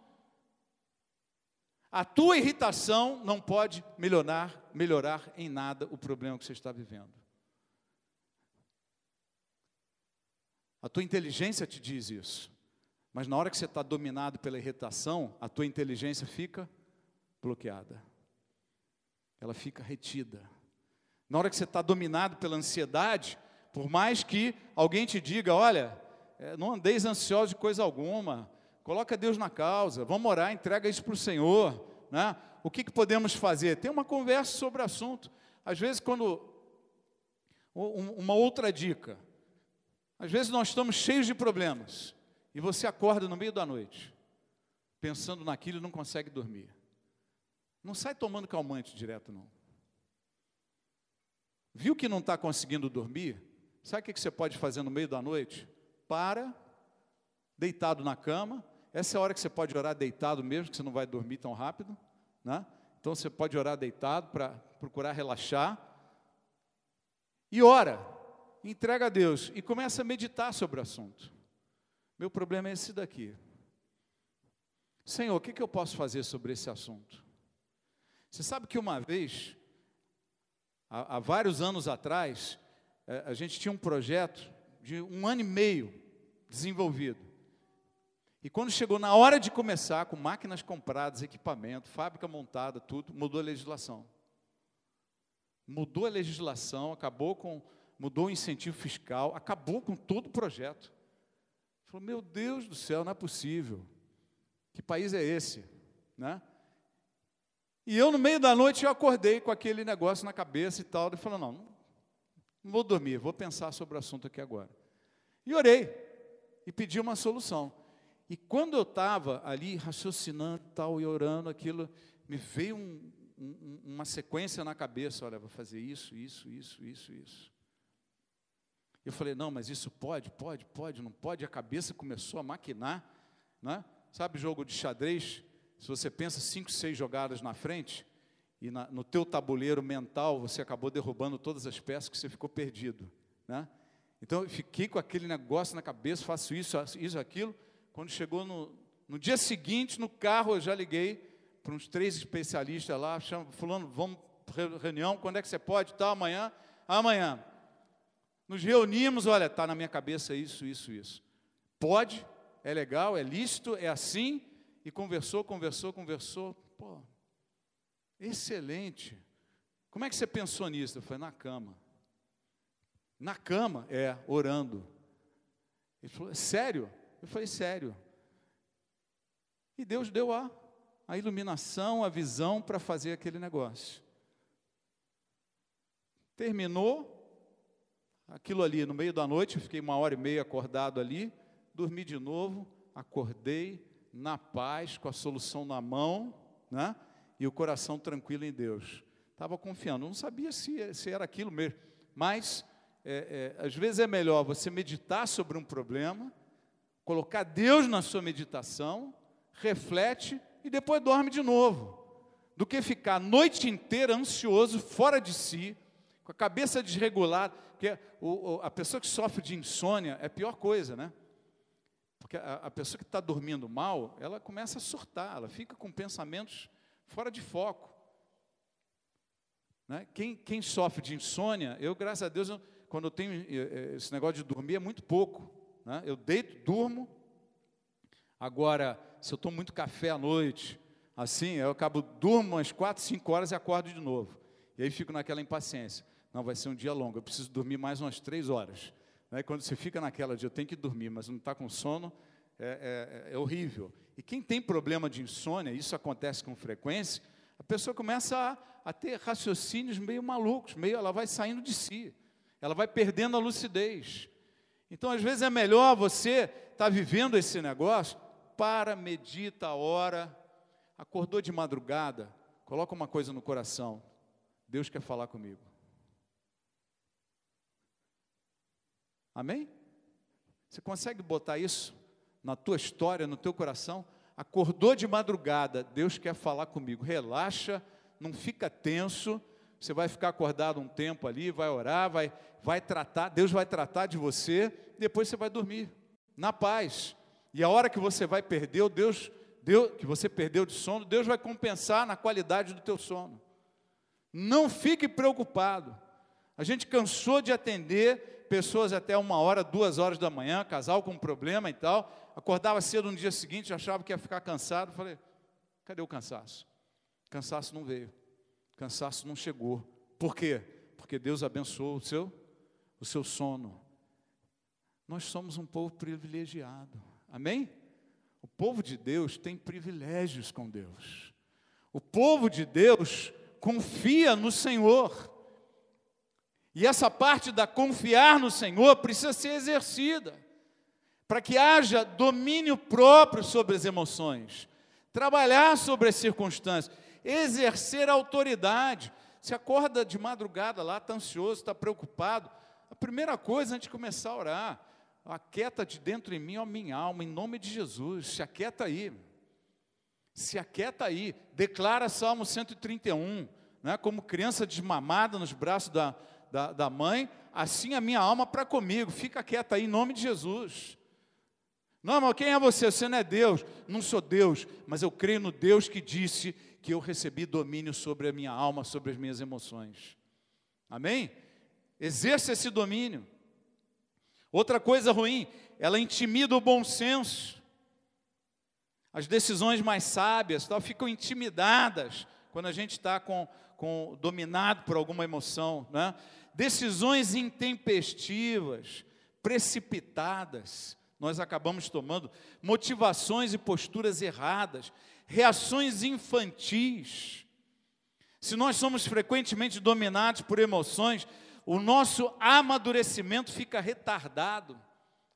S1: A tua irritação não pode melhorar em nada o problema que você está vivendo. A tua inteligência te diz isso. Mas na hora que você está dominado pela irritação, a tua inteligência fica bloqueada. Ela fica retida. Na hora que você está dominado pela ansiedade, por mais que alguém te diga, olha, não andeis ansiosos de coisa alguma, coloca Deus na causa, vamos orar, entrega isso para o Senhor, né? O que podemos fazer? Tem uma conversa sobre o assunto. Às vezes, uma outra dica, às vezes nós estamos cheios de problemas, e você acorda no meio da noite, pensando naquilo e não consegue dormir. Não sai tomando calmante direto, não. Viu que não está conseguindo dormir? Sabe o que você pode fazer no meio da noite? Para, deitado na cama. Essa é a hora que você pode orar deitado mesmo, que você não vai dormir tão rápido, né? Então você pode orar deitado para procurar relaxar. E ora, entrega a Deus e começa a meditar sobre o assunto. Meu problema é esse daqui. Senhor, o que eu posso fazer sobre esse assunto? Você sabe que uma vez, há vários anos atrás, a gente tinha um projeto de 1 ano e meio desenvolvido. E quando chegou na hora de começar, com máquinas compradas, equipamento, fábrica montada, tudo, mudou a legislação. Mudou a legislação, mudou o incentivo fiscal, acabou com todo o projeto. Falou, meu Deus do céu, não é possível. Que país é esse? Né? E eu, no meio da noite, eu acordei com aquele negócio na cabeça e tal. E falei, não vou dormir, vou pensar sobre o assunto aqui agora. E orei, e pedi uma solução. E quando eu estava ali raciocinando tal, e orando aquilo, me veio uma sequência na cabeça, olha, vou fazer isso. Eu falei, não, mas isso pode, não pode. A cabeça começou a maquinar, né? Sabe jogo de xadrez? Se você pensa 5, 6 jogadas na frente, e no teu tabuleiro mental, você acabou derrubando todas as peças que você ficou perdido, né? Então, eu fiquei com aquele negócio na cabeça, faço isso, aquilo. Quando chegou no dia seguinte, no carro, eu já liguei para uns 3 especialistas lá, fulano, vamos para reunião, quando é que você pode? Tá, amanhã? Amanhã. Nos reunimos, olha, está na minha cabeça isso. Pode, é legal, é lícito, é assim. E conversou. Pô, excelente. Como é que você pensou nisso? Eu falei, na cama. Na cama? Orando. Ele falou, sério? Eu falei, sério. E Deus deu a iluminação, a visão para fazer aquele negócio. Terminou. Aquilo ali, no meio da noite, eu fiquei 1h30 acordado ali, dormi de novo, acordei na paz, com a solução na mão, né? E o coração tranquilo em Deus. Estava confiando, não sabia se era aquilo mesmo, mas às vezes é melhor você meditar sobre um problema, colocar Deus na sua meditação, reflete e depois dorme de novo, do que ficar a noite inteira ansioso, fora de si, com a cabeça desregulada, porque a pessoa que sofre de insônia é a pior coisa, né? Porque a pessoa que está dormindo mal, ela começa a surtar, ela fica com pensamentos fora de foco. Né? Quem sofre de insônia, eu, graças a Deus, quando eu tenho esse negócio de dormir, é muito pouco. Né? Eu deito, durmo. Agora, se eu tomo muito café à noite, assim, eu durmo umas 4, 5 horas e acordo de novo. E aí fico naquela impaciência. Não, vai ser um dia longo, eu preciso dormir mais umas 3 horas. Né? Quando você fica naquela de eu tenho que dormir, mas não está com sono, é horrível. E quem tem problema de insônia, isso acontece com frequência, a pessoa começa a ter raciocínios meio malucos, ela vai saindo de si, ela vai perdendo a lucidez. Então, às vezes, é melhor você estar vivendo esse negócio, medita, ora, acordou de madrugada, coloca uma coisa no coração, Deus quer falar comigo. Amém? Você consegue botar isso na tua história, no teu coração? Acordou de madrugada, Deus quer falar comigo. Relaxa, não fica tenso. Você vai ficar acordado um tempo ali, vai orar, vai tratar, Deus vai tratar de você, depois você vai dormir, na paz. E a hora que você vai perder, Deus que você perdeu de sono, Deus vai compensar na qualidade do teu sono. Não fique preocupado. A gente cansou de atender pessoas até 1h, 2h da manhã, casal com problema e tal, acordava cedo no dia seguinte, achava que ia ficar cansado, falei, cadê o cansaço? Cansaço não veio, cansaço não chegou. Por quê? Porque Deus abençoou o seu sono. Nós somos um povo privilegiado, amém? O povo de Deus tem privilégios com Deus. O povo de Deus confia no Senhor. E essa parte da confiar no Senhor precisa ser exercida, para que haja domínio próprio sobre as emoções, trabalhar sobre as circunstâncias, exercer autoridade. Você acorda de madrugada lá, está ansioso, está preocupado, a primeira coisa antes de começar a orar, aquieta de dentro em mim, ó minha alma, em nome de Jesus, se aquieta aí, declara Salmo 131, né, como criança desmamada nos braços da mãe, assim a minha alma para comigo, fica quieta aí em nome de Jesus. Não, mas quem é você? Você não é Deus. Não sou Deus, mas eu creio no Deus que disse que eu recebi domínio sobre a minha alma, sobre as minhas emoções. Amém? Exerça esse domínio. Outra coisa ruim, ela intimida o bom senso. As decisões mais sábias ficam intimidadas quando a gente está dominado por alguma emoção, né? Decisões intempestivas, precipitadas, nós acabamos tomando, motivações e posturas erradas, reações infantis. Se nós somos frequentemente dominados por emoções, o nosso amadurecimento fica retardado,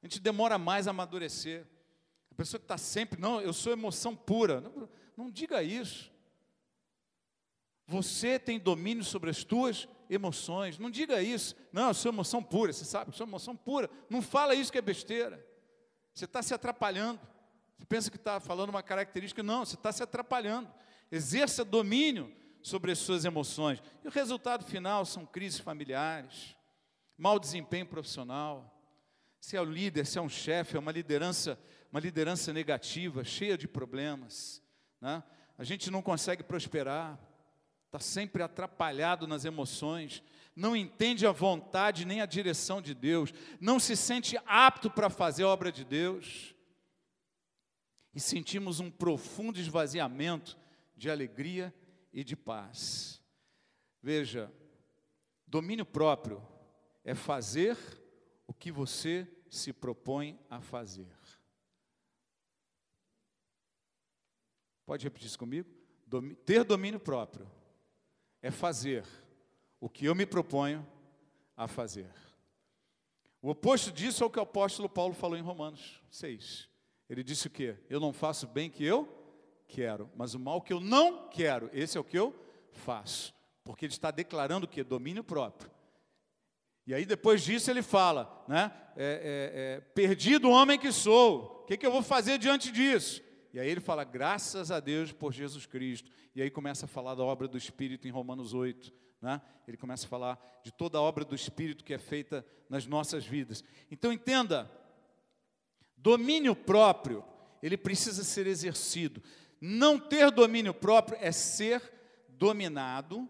S1: a gente demora mais a amadurecer. A pessoa que está sempre, não, eu sou emoção pura, não diga isso. Você tem domínio sobre as tuas emoções, não diga isso. Não, eu sou emoção pura, você sabe, eu sou emoção pura. Não fala isso que é besteira. Você está se atrapalhando. Você pensa que está falando uma característica, não, você está se atrapalhando. Exerça domínio sobre as suas emoções. E o resultado final são crises familiares, mau desempenho profissional. Se é o líder, se é um chefe, é uma liderança negativa, cheia de problemas, né? A gente não consegue prosperar, está sempre atrapalhado nas emoções, não entende a vontade nem a direção de Deus, não se sente apto para fazer a obra de Deus, e sentimos um profundo esvaziamento de alegria e de paz. Veja, domínio próprio é fazer o que você se propõe a fazer. Pode repetir isso comigo? Ter domínio próprio é fazer o que eu me proponho a fazer. O oposto disso é o que o apóstolo Paulo falou em Romanos 6. Ele disse o quê? Eu não faço o bem que eu quero, mas o mal que eu não quero, esse é o que eu faço. Porque ele está declarando o quê? Domínio próprio. E aí depois disso ele fala, né? Perdido homem que sou, o que eu vou fazer diante disso? E aí ele fala, graças a Deus por Jesus Cristo. E aí começa a falar da obra do Espírito em Romanos 8. Né? Ele começa a falar de toda a obra do Espírito que é feita nas nossas vidas. Então entenda, domínio próprio, ele precisa ser exercido. Não ter domínio próprio é ser dominado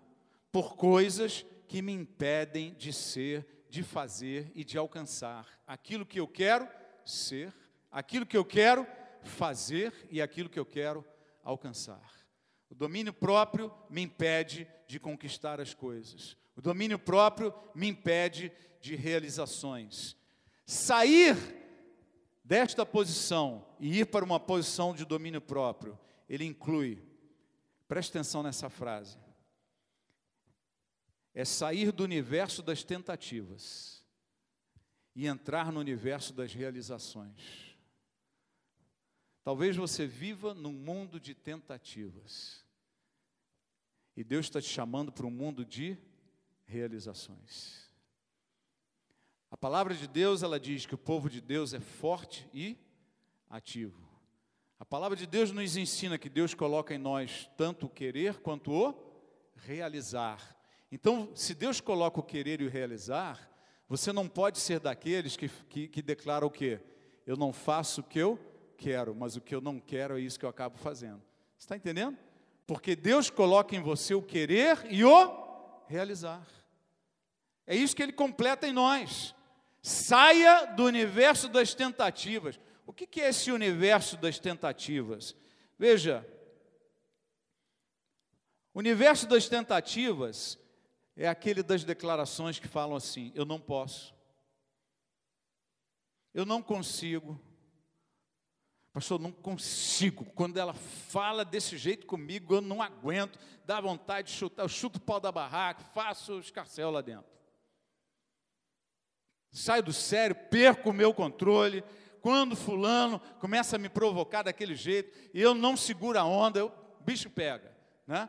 S1: por coisas que me impedem de ser, de fazer e de alcançar aquilo que eu quero ser, aquilo que eu quero fazer e aquilo que eu quero alcançar. O domínio próprio me impede de conquistar as coisas. O domínio próprio me impede de realizações. Sair desta posição e ir para uma posição de domínio próprio, ele inclui, preste atenção nessa frase, é sair do universo das tentativas e entrar no universo das realizações. Talvez você viva num mundo de tentativas. E Deus está te chamando para um mundo de realizações. A palavra de Deus, ela diz que o povo de Deus é forte e ativo. A palavra de Deus nos ensina que Deus coloca em nós tanto o querer quanto o realizar. Então, se Deus coloca o querer e o realizar, você não pode ser daqueles que declaram o quê? Eu não faço o que eu quero, mas o que eu não quero é isso que eu acabo fazendo. Você está entendendo? Porque Deus coloca em você o querer e o realizar. É isso que Ele completa em nós. Saia do universo das tentativas. O que é esse universo das tentativas? Veja, o universo das tentativas é aquele das declarações que falam assim: eu não posso, eu não consigo. Pastor, não consigo. Quando ela fala desse jeito comigo, eu não aguento. Dá vontade de chutar. Eu chuto o pau da barraca, faço o escarcéu lá dentro. Saio do sério, perco o meu controle. Quando fulano começa a me provocar daquele jeito, e eu não seguro a onda, o bicho pega, né?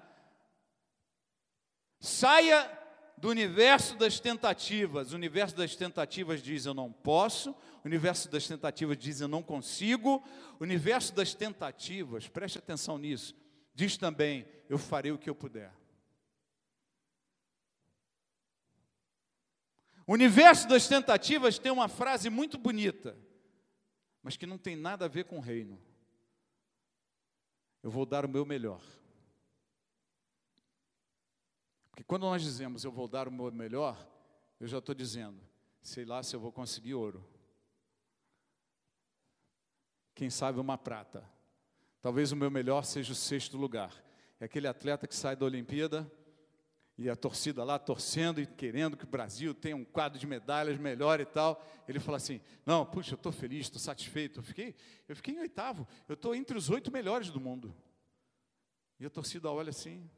S1: Saia do universo das tentativas. O universo das tentativas diz: eu não posso. O universo das tentativas diz: eu não consigo. O universo das tentativas, preste atenção nisso, diz também: eu farei o que eu puder. O universo das tentativas tem uma frase muito bonita, mas que não tem nada a ver com o reino. Eu vou dar o meu melhor. Porque quando nós dizemos eu vou dar o meu melhor, eu já estou dizendo, sei lá se eu vou conseguir ouro. Quem sabe uma prata. Talvez o meu melhor seja o 6º lugar. É aquele atleta que sai da Olimpíada e a torcida lá torcendo e querendo que o Brasil tenha um quadro de medalhas melhor e tal. Ele fala assim: não, puxa, eu estou feliz, estou satisfeito. Eu fiquei em 8º, eu estou entre os 8 melhores do mundo. E a torcida olha assim,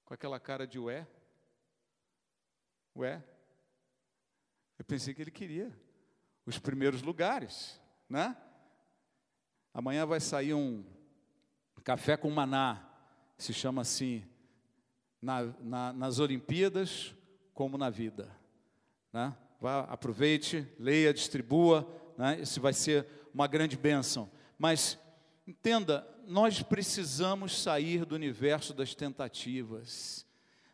S1: com aquela cara de ué. Eu pensei que ele queria os primeiros lugares, né? Amanhã vai sair um café com maná, se chama assim, nas Olimpíadas como na vida, né? Aproveite, leia, distribua, né? Isso vai ser uma grande bênção. Mas entenda, nós precisamos sair do universo das tentativas.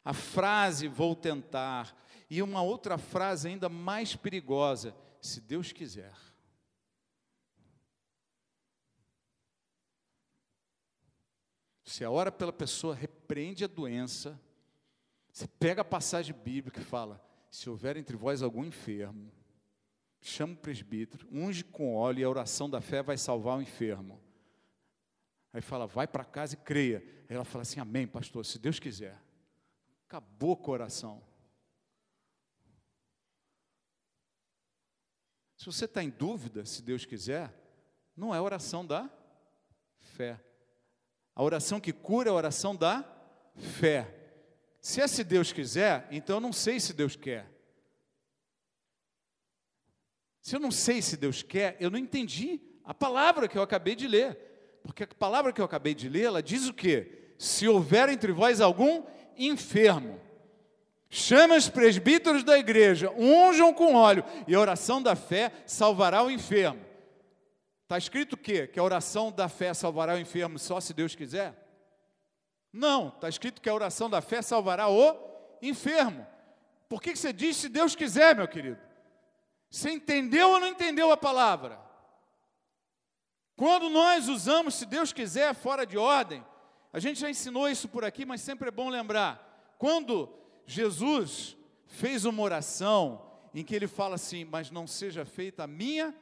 S1: A frase vou tentar, e uma outra frase ainda mais perigosa: se Deus quiser. Você ora pela pessoa, repreende a doença, você pega a passagem bíblica e fala: se houver entre vós algum enfermo, chama o presbítero, unge com óleo e a oração da fé vai salvar o enfermo. Aí fala: vai para casa e creia. Aí ela fala assim: amém, pastor, se Deus quiser. Acabou com a oração. Se você está em dúvida, se Deus quiser, não é oração da fé. A oração que cura é a oração da fé. Se é se Deus quiser, então eu não sei se Deus quer. Se eu não sei se Deus quer, eu não entendi a palavra que eu acabei de ler. Porque a palavra que eu acabei de ler, ela diz o quê? Se houver entre vós algum enfermo, chame os presbíteros da igreja, unjam com óleo, e a oração da fé salvará o enfermo. Está escrito o quê? Que a oração da fé salvará o enfermo só se Deus quiser? Não, está escrito que a oração da fé salvará o enfermo. Por que você diz se Deus quiser, meu querido? Você entendeu ou não entendeu a palavra? Quando nós usamos se Deus quiser fora de ordem, a gente já ensinou isso por aqui, mas sempre é bom lembrar. Quando Jesus fez uma oração em que ele fala assim: mas não seja feita a minha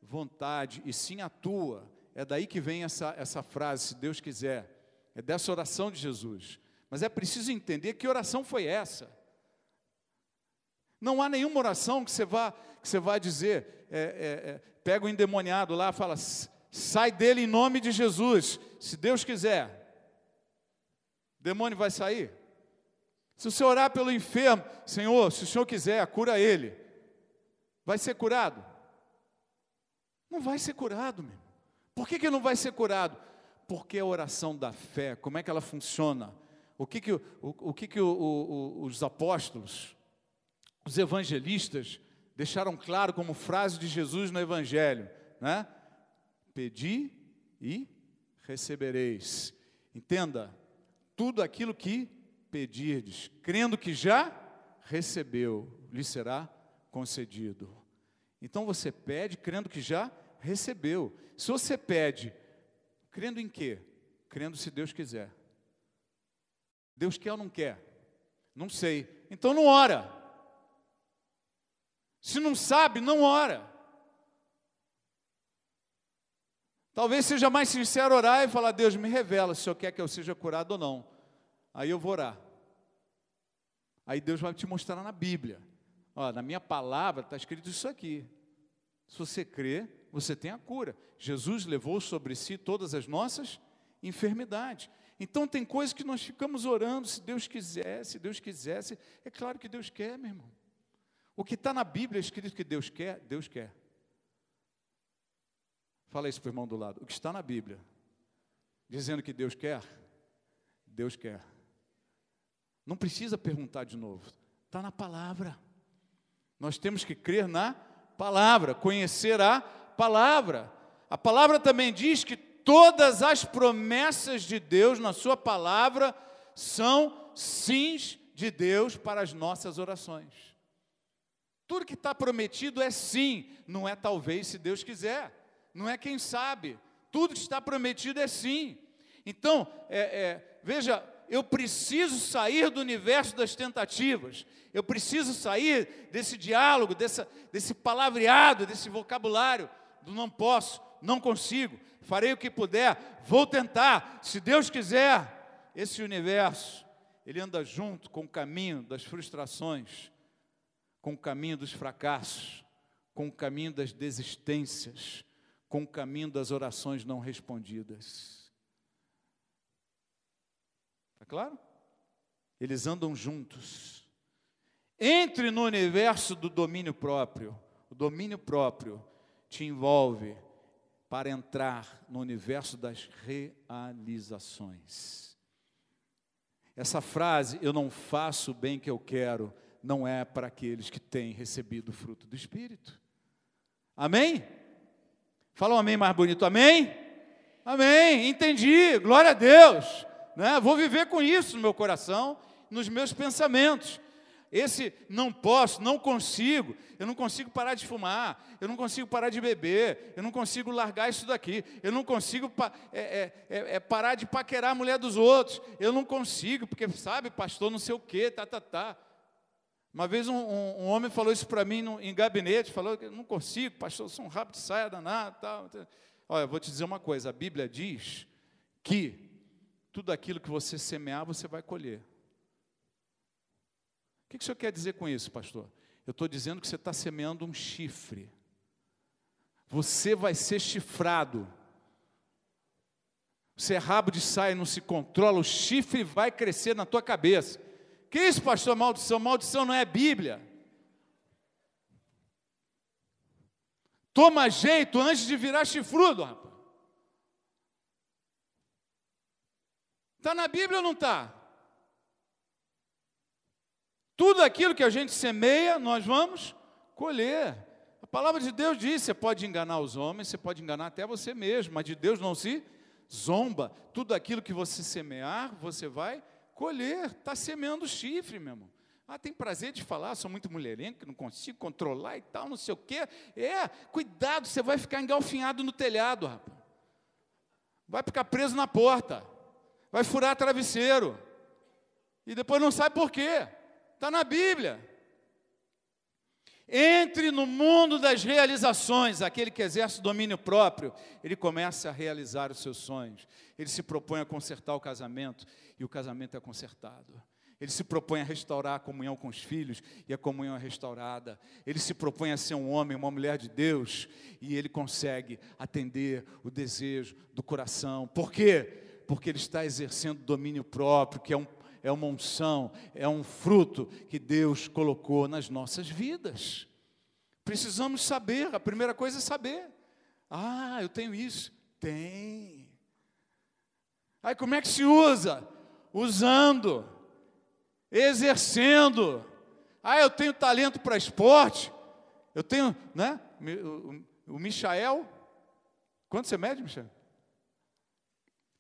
S1: vontade, e sim a tua. É daí que vem essa frase, se Deus quiser. É dessa oração de Jesus. Mas é preciso entender que oração foi essa. Não há nenhuma oração que você vá dizer, pega o endemoniado lá, fala: sai dele em nome de Jesus, se Deus quiser. O demônio vai sair? Se você orar pelo enfermo: Senhor, se o Senhor quiser, cura ele. Vai ser curado? Não vai ser curado, meu. Por que não vai ser curado? Porque a oração da fé, como é que ela funciona? O que os apóstolos, os evangelistas, deixaram claro como frase de Jesus no Evangelho, né? Pedi e recebereis. Entenda, tudo aquilo que pedirdes, crendo que já recebeu, lhe será concedido. Então você pede crendo que já recebeu. Se você pede, crendo em quê? Crendo se Deus quiser. Deus quer ou não quer? Não sei. Então não ora. Se não sabe, não ora. Talvez seja mais sincero orar e falar: Deus, me revela se o Senhor quer que eu seja curado ou não. Aí eu vou orar. Aí Deus vai te mostrar na Bíblia. Ó, na minha palavra está escrito isso aqui. Se você crê, você tem a cura. Jesus levou sobre si todas as nossas enfermidades. Então tem coisas que nós ficamos orando, se Deus quiser, se Deus quisesse. É claro que Deus quer, meu irmão. O que está na Bíblia escrito que Deus quer, Deus quer. Fala isso para o irmão do lado. O que está na Bíblia, dizendo que Deus quer, Deus quer. Não precisa perguntar de novo. Está na palavra. Nós temos que crer na palavra, conhecer a palavra. A palavra também diz que todas as promessas de Deus na sua palavra são sims de Deus para as nossas orações. Tudo que está prometido é sim, não é talvez, se Deus quiser. Não é quem sabe. Tudo que está prometido é sim. Então, veja, eu preciso sair do universo das tentativas. Eu preciso sair desse diálogo, desse palavreado, desse vocabulário do não posso, não consigo, farei o que puder, vou tentar, se Deus quiser. Esse universo, ele anda junto com o caminho das frustrações, com o caminho dos fracassos, com o caminho das desistências, com o caminho das orações não respondidas. Está claro? Eles andam juntos. Entre no universo do domínio próprio. O domínio próprio te envolve para entrar no universo das realizações. Essa frase, eu não faço o bem que eu quero, não é para aqueles que têm recebido o fruto do Espírito. Amém? Fala um amém mais bonito, amém? Amém, entendi, glória a Deus. Né? Vou viver com isso no meu coração, nos meus pensamentos. Esse não posso, não consigo, eu não consigo parar de fumar, eu não consigo parar de beber, eu não consigo largar isso daqui, eu não consigo parar de paquerar a mulher dos outros, eu não consigo, porque sabe, pastor, não sei o quê, Uma vez um homem falou isso para mim em gabinete, falou que eu não consigo, pastor, eu sou um rabo de saia danado, tal. Olha, eu vou te dizer uma coisa, a Bíblia diz que tudo aquilo que você semear, você vai colher. O que o senhor quer dizer com isso, pastor? Eu estou dizendo que você está semeando um chifre. Você vai ser chifrado. Você é rabo de saia, não se controla, o chifre vai crescer na tua cabeça. Que isso, pastor, maldição? Maldição não é Bíblia. Toma jeito antes de virar chifrudo, rapaz. Está na Bíblia ou não está? Tudo aquilo que a gente semeia, nós vamos colher. A palavra de Deus diz, você pode enganar os homens, você pode enganar até você mesmo, mas de Deus não se zomba. Tudo aquilo que você semear, você vai colher. Está semeando chifre, meu irmão. Tem prazer de falar, sou muito mulherengo, que não consigo controlar e tal, não sei o quê. Cuidado, você vai ficar engalfinhado no telhado, rapaz. Vai ficar preso na porta. Vai furar travesseiro. E depois não sabe por quê. Está na Bíblia. Entre no mundo das realizações. Aquele que exerce domínio próprio, ele começa a realizar os seus sonhos. Ele se propõe a consertar o casamento, e o casamento é consertado. Ele se propõe a restaurar a comunhão com os filhos, e a comunhão é restaurada. Ele se propõe a ser um homem, uma mulher de Deus, e ele consegue atender o desejo do coração. Por quê? Porque ele está exercendo domínio próprio, que é uma unção, é um fruto que Deus colocou nas nossas vidas. Precisamos saber, a primeira coisa é saber. Eu tenho isso. Tem. Aí como é que se usa? Usando, exercendo. Eu tenho talento para esporte. Eu tenho, né? O Michael, quanto você mede, Michael?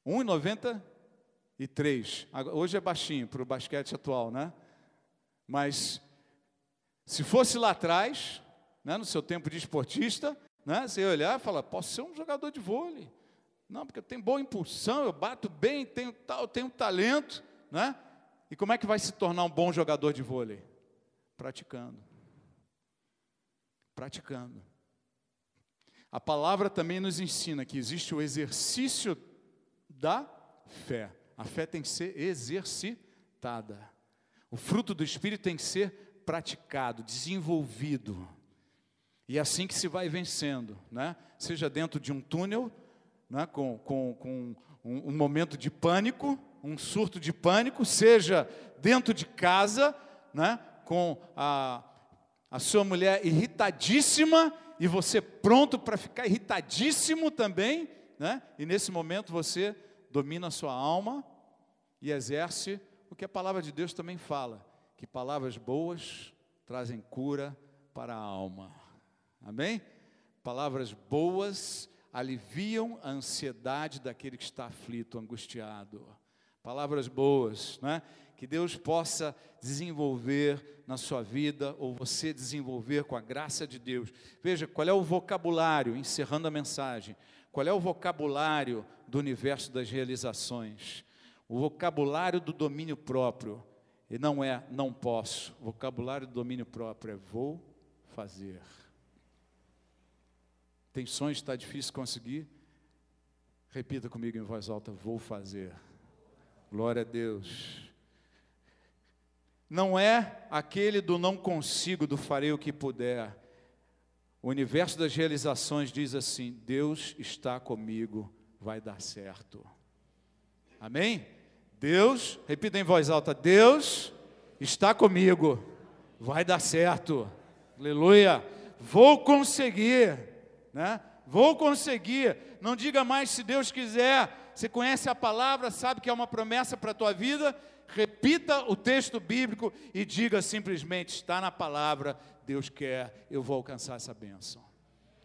S1: 1,93. Hoje é baixinho para o basquete atual, né? Mas se fosse lá atrás, né, no seu tempo de esportista, né? Você olhar e falar, posso ser um jogador de vôlei. Não, porque eu tenho boa impulsão, eu bato bem, tenho talento, né? E como é que vai se tornar um bom jogador de vôlei? Praticando. Praticando. A palavra também nos ensina que existe o exercício da fé. A fé tem que ser exercitada. O fruto do Espírito tem que ser praticado, desenvolvido. E é assim que se vai vencendo, né? Seja dentro de um túnel, né? com um momento de pânico, um surto de pânico, seja dentro de casa, né? Com a sua mulher irritadíssima, e você pronto para ficar irritadíssimo também, né? E nesse momento você domina a sua alma e exerce o que a palavra de Deus também fala, que palavras boas trazem cura para a alma. Amém? Palavras boas aliviam a ansiedade daquele que está aflito, angustiado. Palavras boas, né? Que Deus possa desenvolver na sua vida, ou você desenvolver com a graça de Deus. Veja, qual é o vocabulário, encerrando a mensagem, qual é o vocabulário do universo das realizações? O vocabulário do domínio próprio, e não é não posso, o vocabulário do domínio próprio é vou fazer. Tem sonhos que está difícil conseguir? Repita comigo em voz alta, vou fazer. Glória a Deus. Não é aquele do não consigo, do farei o que puder. O universo das realizações diz assim, Deus está comigo, vai dar certo. Amém? Deus, repita em voz alta, Deus está comigo, vai dar certo. Aleluia. Vou conseguir, né? Vou conseguir. Não diga mais se Deus quiser. Você conhece a palavra, sabe que é uma promessa para a tua vida. Repita o texto bíblico e diga simplesmente, está na palavra, Deus quer, eu vou alcançar essa bênção.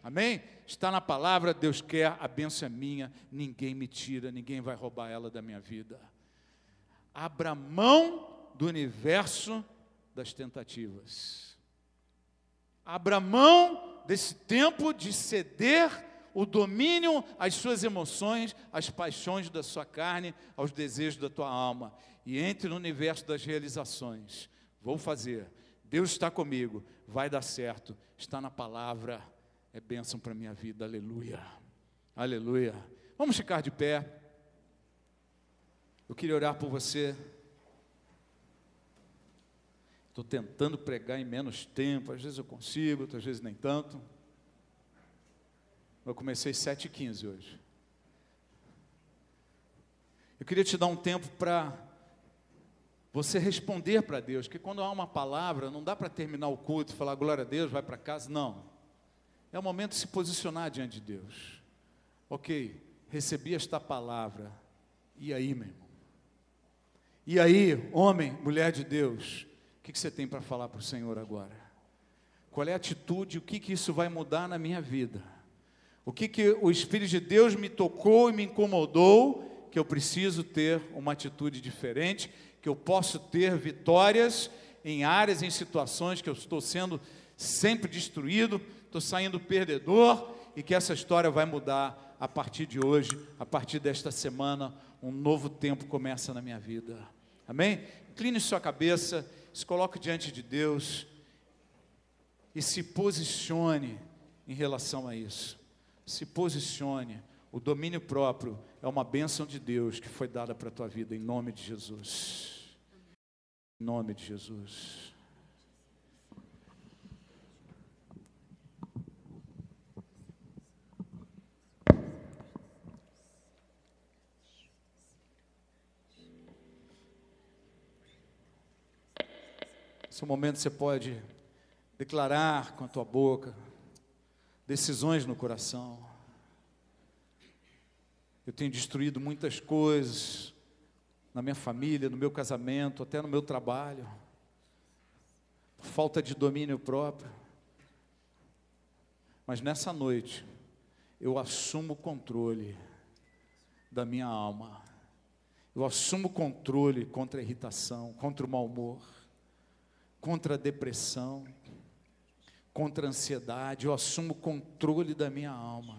S1: Amém? Está na palavra, Deus quer, a bênção é minha, ninguém me tira, ninguém vai roubar ela da minha vida. Abra mão do universo das tentativas. Abra mão desse tempo de ceder o domínio às suas emoções, às paixões da sua carne, aos desejos da tua alma. E entre no universo das realizações. Vou fazer. Deus está comigo. Vai dar certo. Está na palavra. É bênção para a minha vida. Aleluia. Aleluia. Vamos ficar de pé. Eu queria orar por você. Estou tentando pregar em menos tempo. Às vezes eu consigo, outras vezes nem tanto. Eu comecei 7h15 hoje. Eu queria te dar um tempo para você responder para Deus, que quando há uma palavra, não dá para terminar o culto e falar glória a Deus, vai para casa, não. É o momento de se posicionar diante de Deus. Ok, recebi esta palavra, e aí, meu irmão? E aí, homem, mulher de Deus, o que você tem para falar para o Senhor agora? Qual é a atitude, o que isso vai mudar na minha vida? O que o Espírito de Deus me tocou e me incomodou, que eu preciso ter uma atitude diferente, que eu posso ter vitórias em áreas, em situações que eu estou sendo sempre destruído, estou saindo perdedor, e que essa história vai mudar a partir de hoje, a partir desta semana, um novo tempo começa na minha vida. Amém? Incline sua cabeça, se coloque diante de Deus e se posicione em relação a isso. Se posicione. O domínio próprio é uma bênção de Deus que foi dada para a tua vida, em nome de Jesus. Em nome de Jesus. Nesse momento você pode declarar com a tua boca decisões no coração. Eu tenho destruído muitas coisas na minha família, no meu casamento, até no meu trabalho, por falta de domínio próprio. Mas nessa noite, eu assumo o controle da minha alma. Eu assumo o controle contra a irritação, contra o mau humor, contra a depressão, contra a ansiedade, eu assumo o controle da minha alma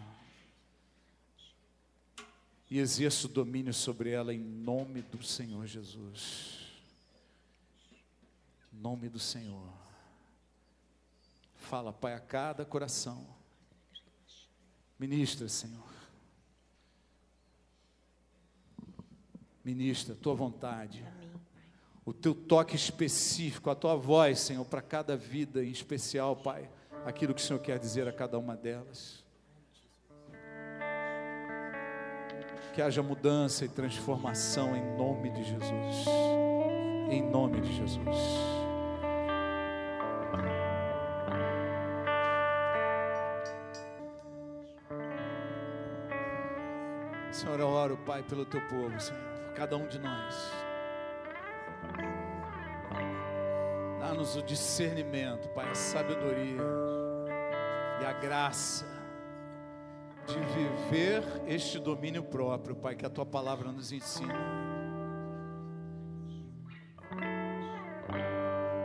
S1: e exerço domínio sobre ela em nome do Senhor Jesus. Em nome do Senhor. Fala, Pai, a cada coração. Ministra, Senhor. Ministra a tua vontade. O teu toque específico, a tua voz, Senhor, para cada vida em especial, Pai, aquilo que o Senhor quer dizer a cada uma delas. Que haja mudança e transformação em nome de Jesus. Em nome de Jesus. Senhor, eu oro, Pai, pelo teu povo, Senhor, cada um de nós. Dá-nos o discernimento, Pai, a sabedoria e a graça de viver este domínio próprio, Pai, que a tua palavra nos ensina.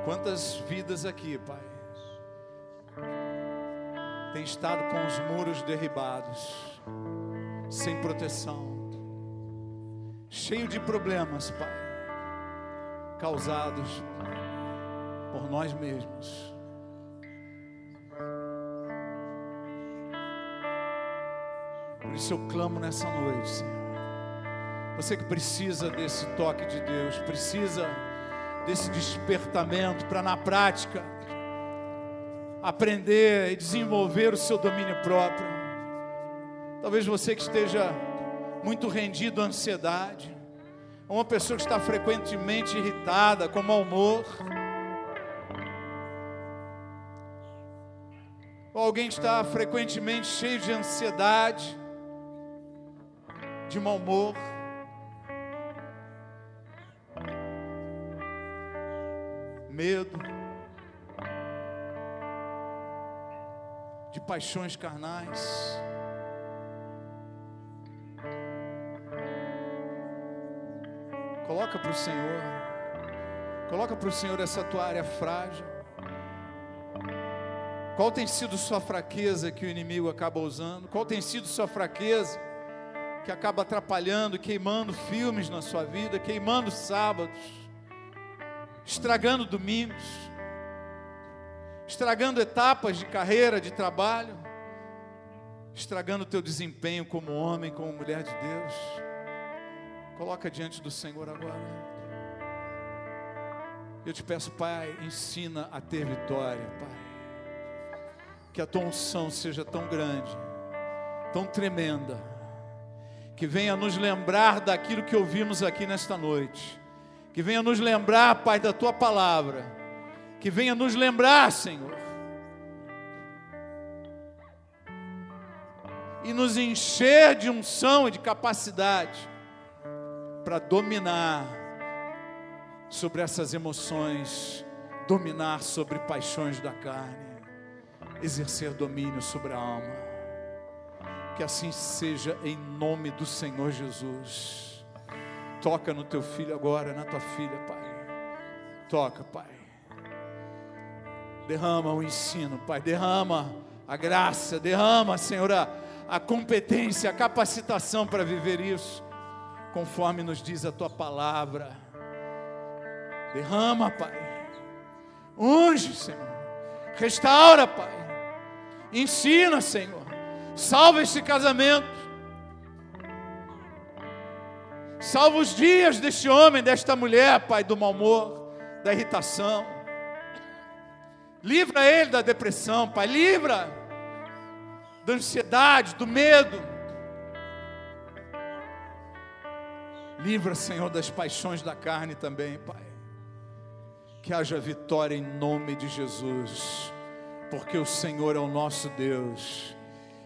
S1: Quantas vidas aqui, Pai, têm estado com os muros derribados, sem proteção, cheio de problemas, Pai, causados por nós mesmos. Por isso eu clamo nessa noite, Senhor. Você que precisa desse toque de Deus, precisa desse despertamento para na prática aprender e desenvolver o seu domínio próprio. Talvez você que esteja muito rendido à ansiedade, uma pessoa que está frequentemente irritada, com mau humor, ou alguém que está frequentemente cheio de ansiedade, de mau humor, medo, de paixões carnais. Coloca para o Senhor, coloca para o Senhor essa tua área frágil. Qual tem sido sua fraqueza que o inimigo acaba usando? Qual tem sido sua fraqueza que acaba atrapalhando, queimando filmes na sua vida, queimando sábados, estragando domingos, estragando etapas de carreira, de trabalho, estragando o teu desempenho como homem, como mulher de Deus? Coloca diante do Senhor agora. Eu te peço, Pai, ensina a ter vitória, Pai. Que a tua unção seja tão grande, tão tremenda, que venha nos lembrar daquilo que ouvimos aqui nesta noite, que venha nos lembrar, Pai, da tua palavra, que venha nos lembrar, Senhor, e nos encher de unção e de capacidade para dominar sobre essas emoções, dominar sobre paixões da carne, exercer domínio sobre a alma. Que assim seja em nome do Senhor Jesus. Toca no teu filho agora, na tua filha, Pai. Toca, Pai. Derrama o ensino, Pai. Derrama a graça. Derrama, Senhor, a competência, a capacitação para viver isso, conforme nos diz a tua palavra. Derrama, Pai. Unge, Senhor. Restaura, Pai. Ensina, Senhor. Salva este casamento. Salva os dias deste homem, desta mulher, Pai, do mau humor, da irritação. Livra ele da depressão, Pai. Livra da ansiedade, do medo. Livra, Senhor, das paixões da carne também, Pai. Que haja vitória em nome de Jesus, porque o Senhor é o nosso Deus,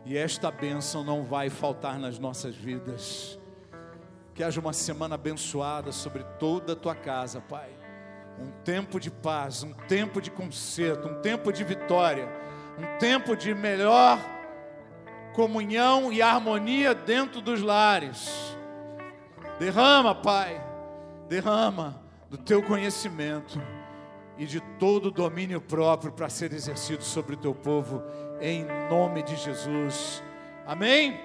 S1: e esta bênção não vai faltar nas nossas vidas. Que haja uma semana abençoada sobre toda a tua casa, Pai. Um tempo de paz, um tempo de conserto, um tempo de vitória, um tempo de melhor comunhão e harmonia dentro dos lares. Derrama, Pai, derrama do teu conhecimento, e de todo domínio próprio para ser exercido sobre o teu povo, em nome de Jesus. Amém?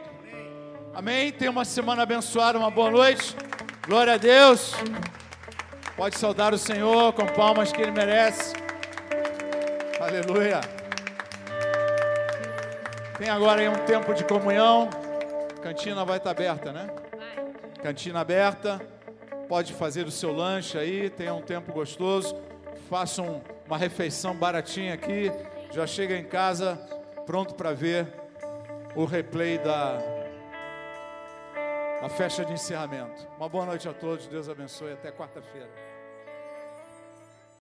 S1: Amém? Tenha uma semana abençoada, uma boa noite. Glória a Deus. Pode saudar o Senhor com palmas que Ele merece. Aleluia. Tem agora aí um tempo de comunhão. Cantina vai estar aberta, né? Cantina aberta. Pode fazer o seu lanche aí. Tenha um tempo gostoso. Faça uma refeição baratinha aqui. Já chega em casa pronto para ver o replay da festa de encerramento. Uma boa noite a todos. Deus abençoe. Até quarta-feira.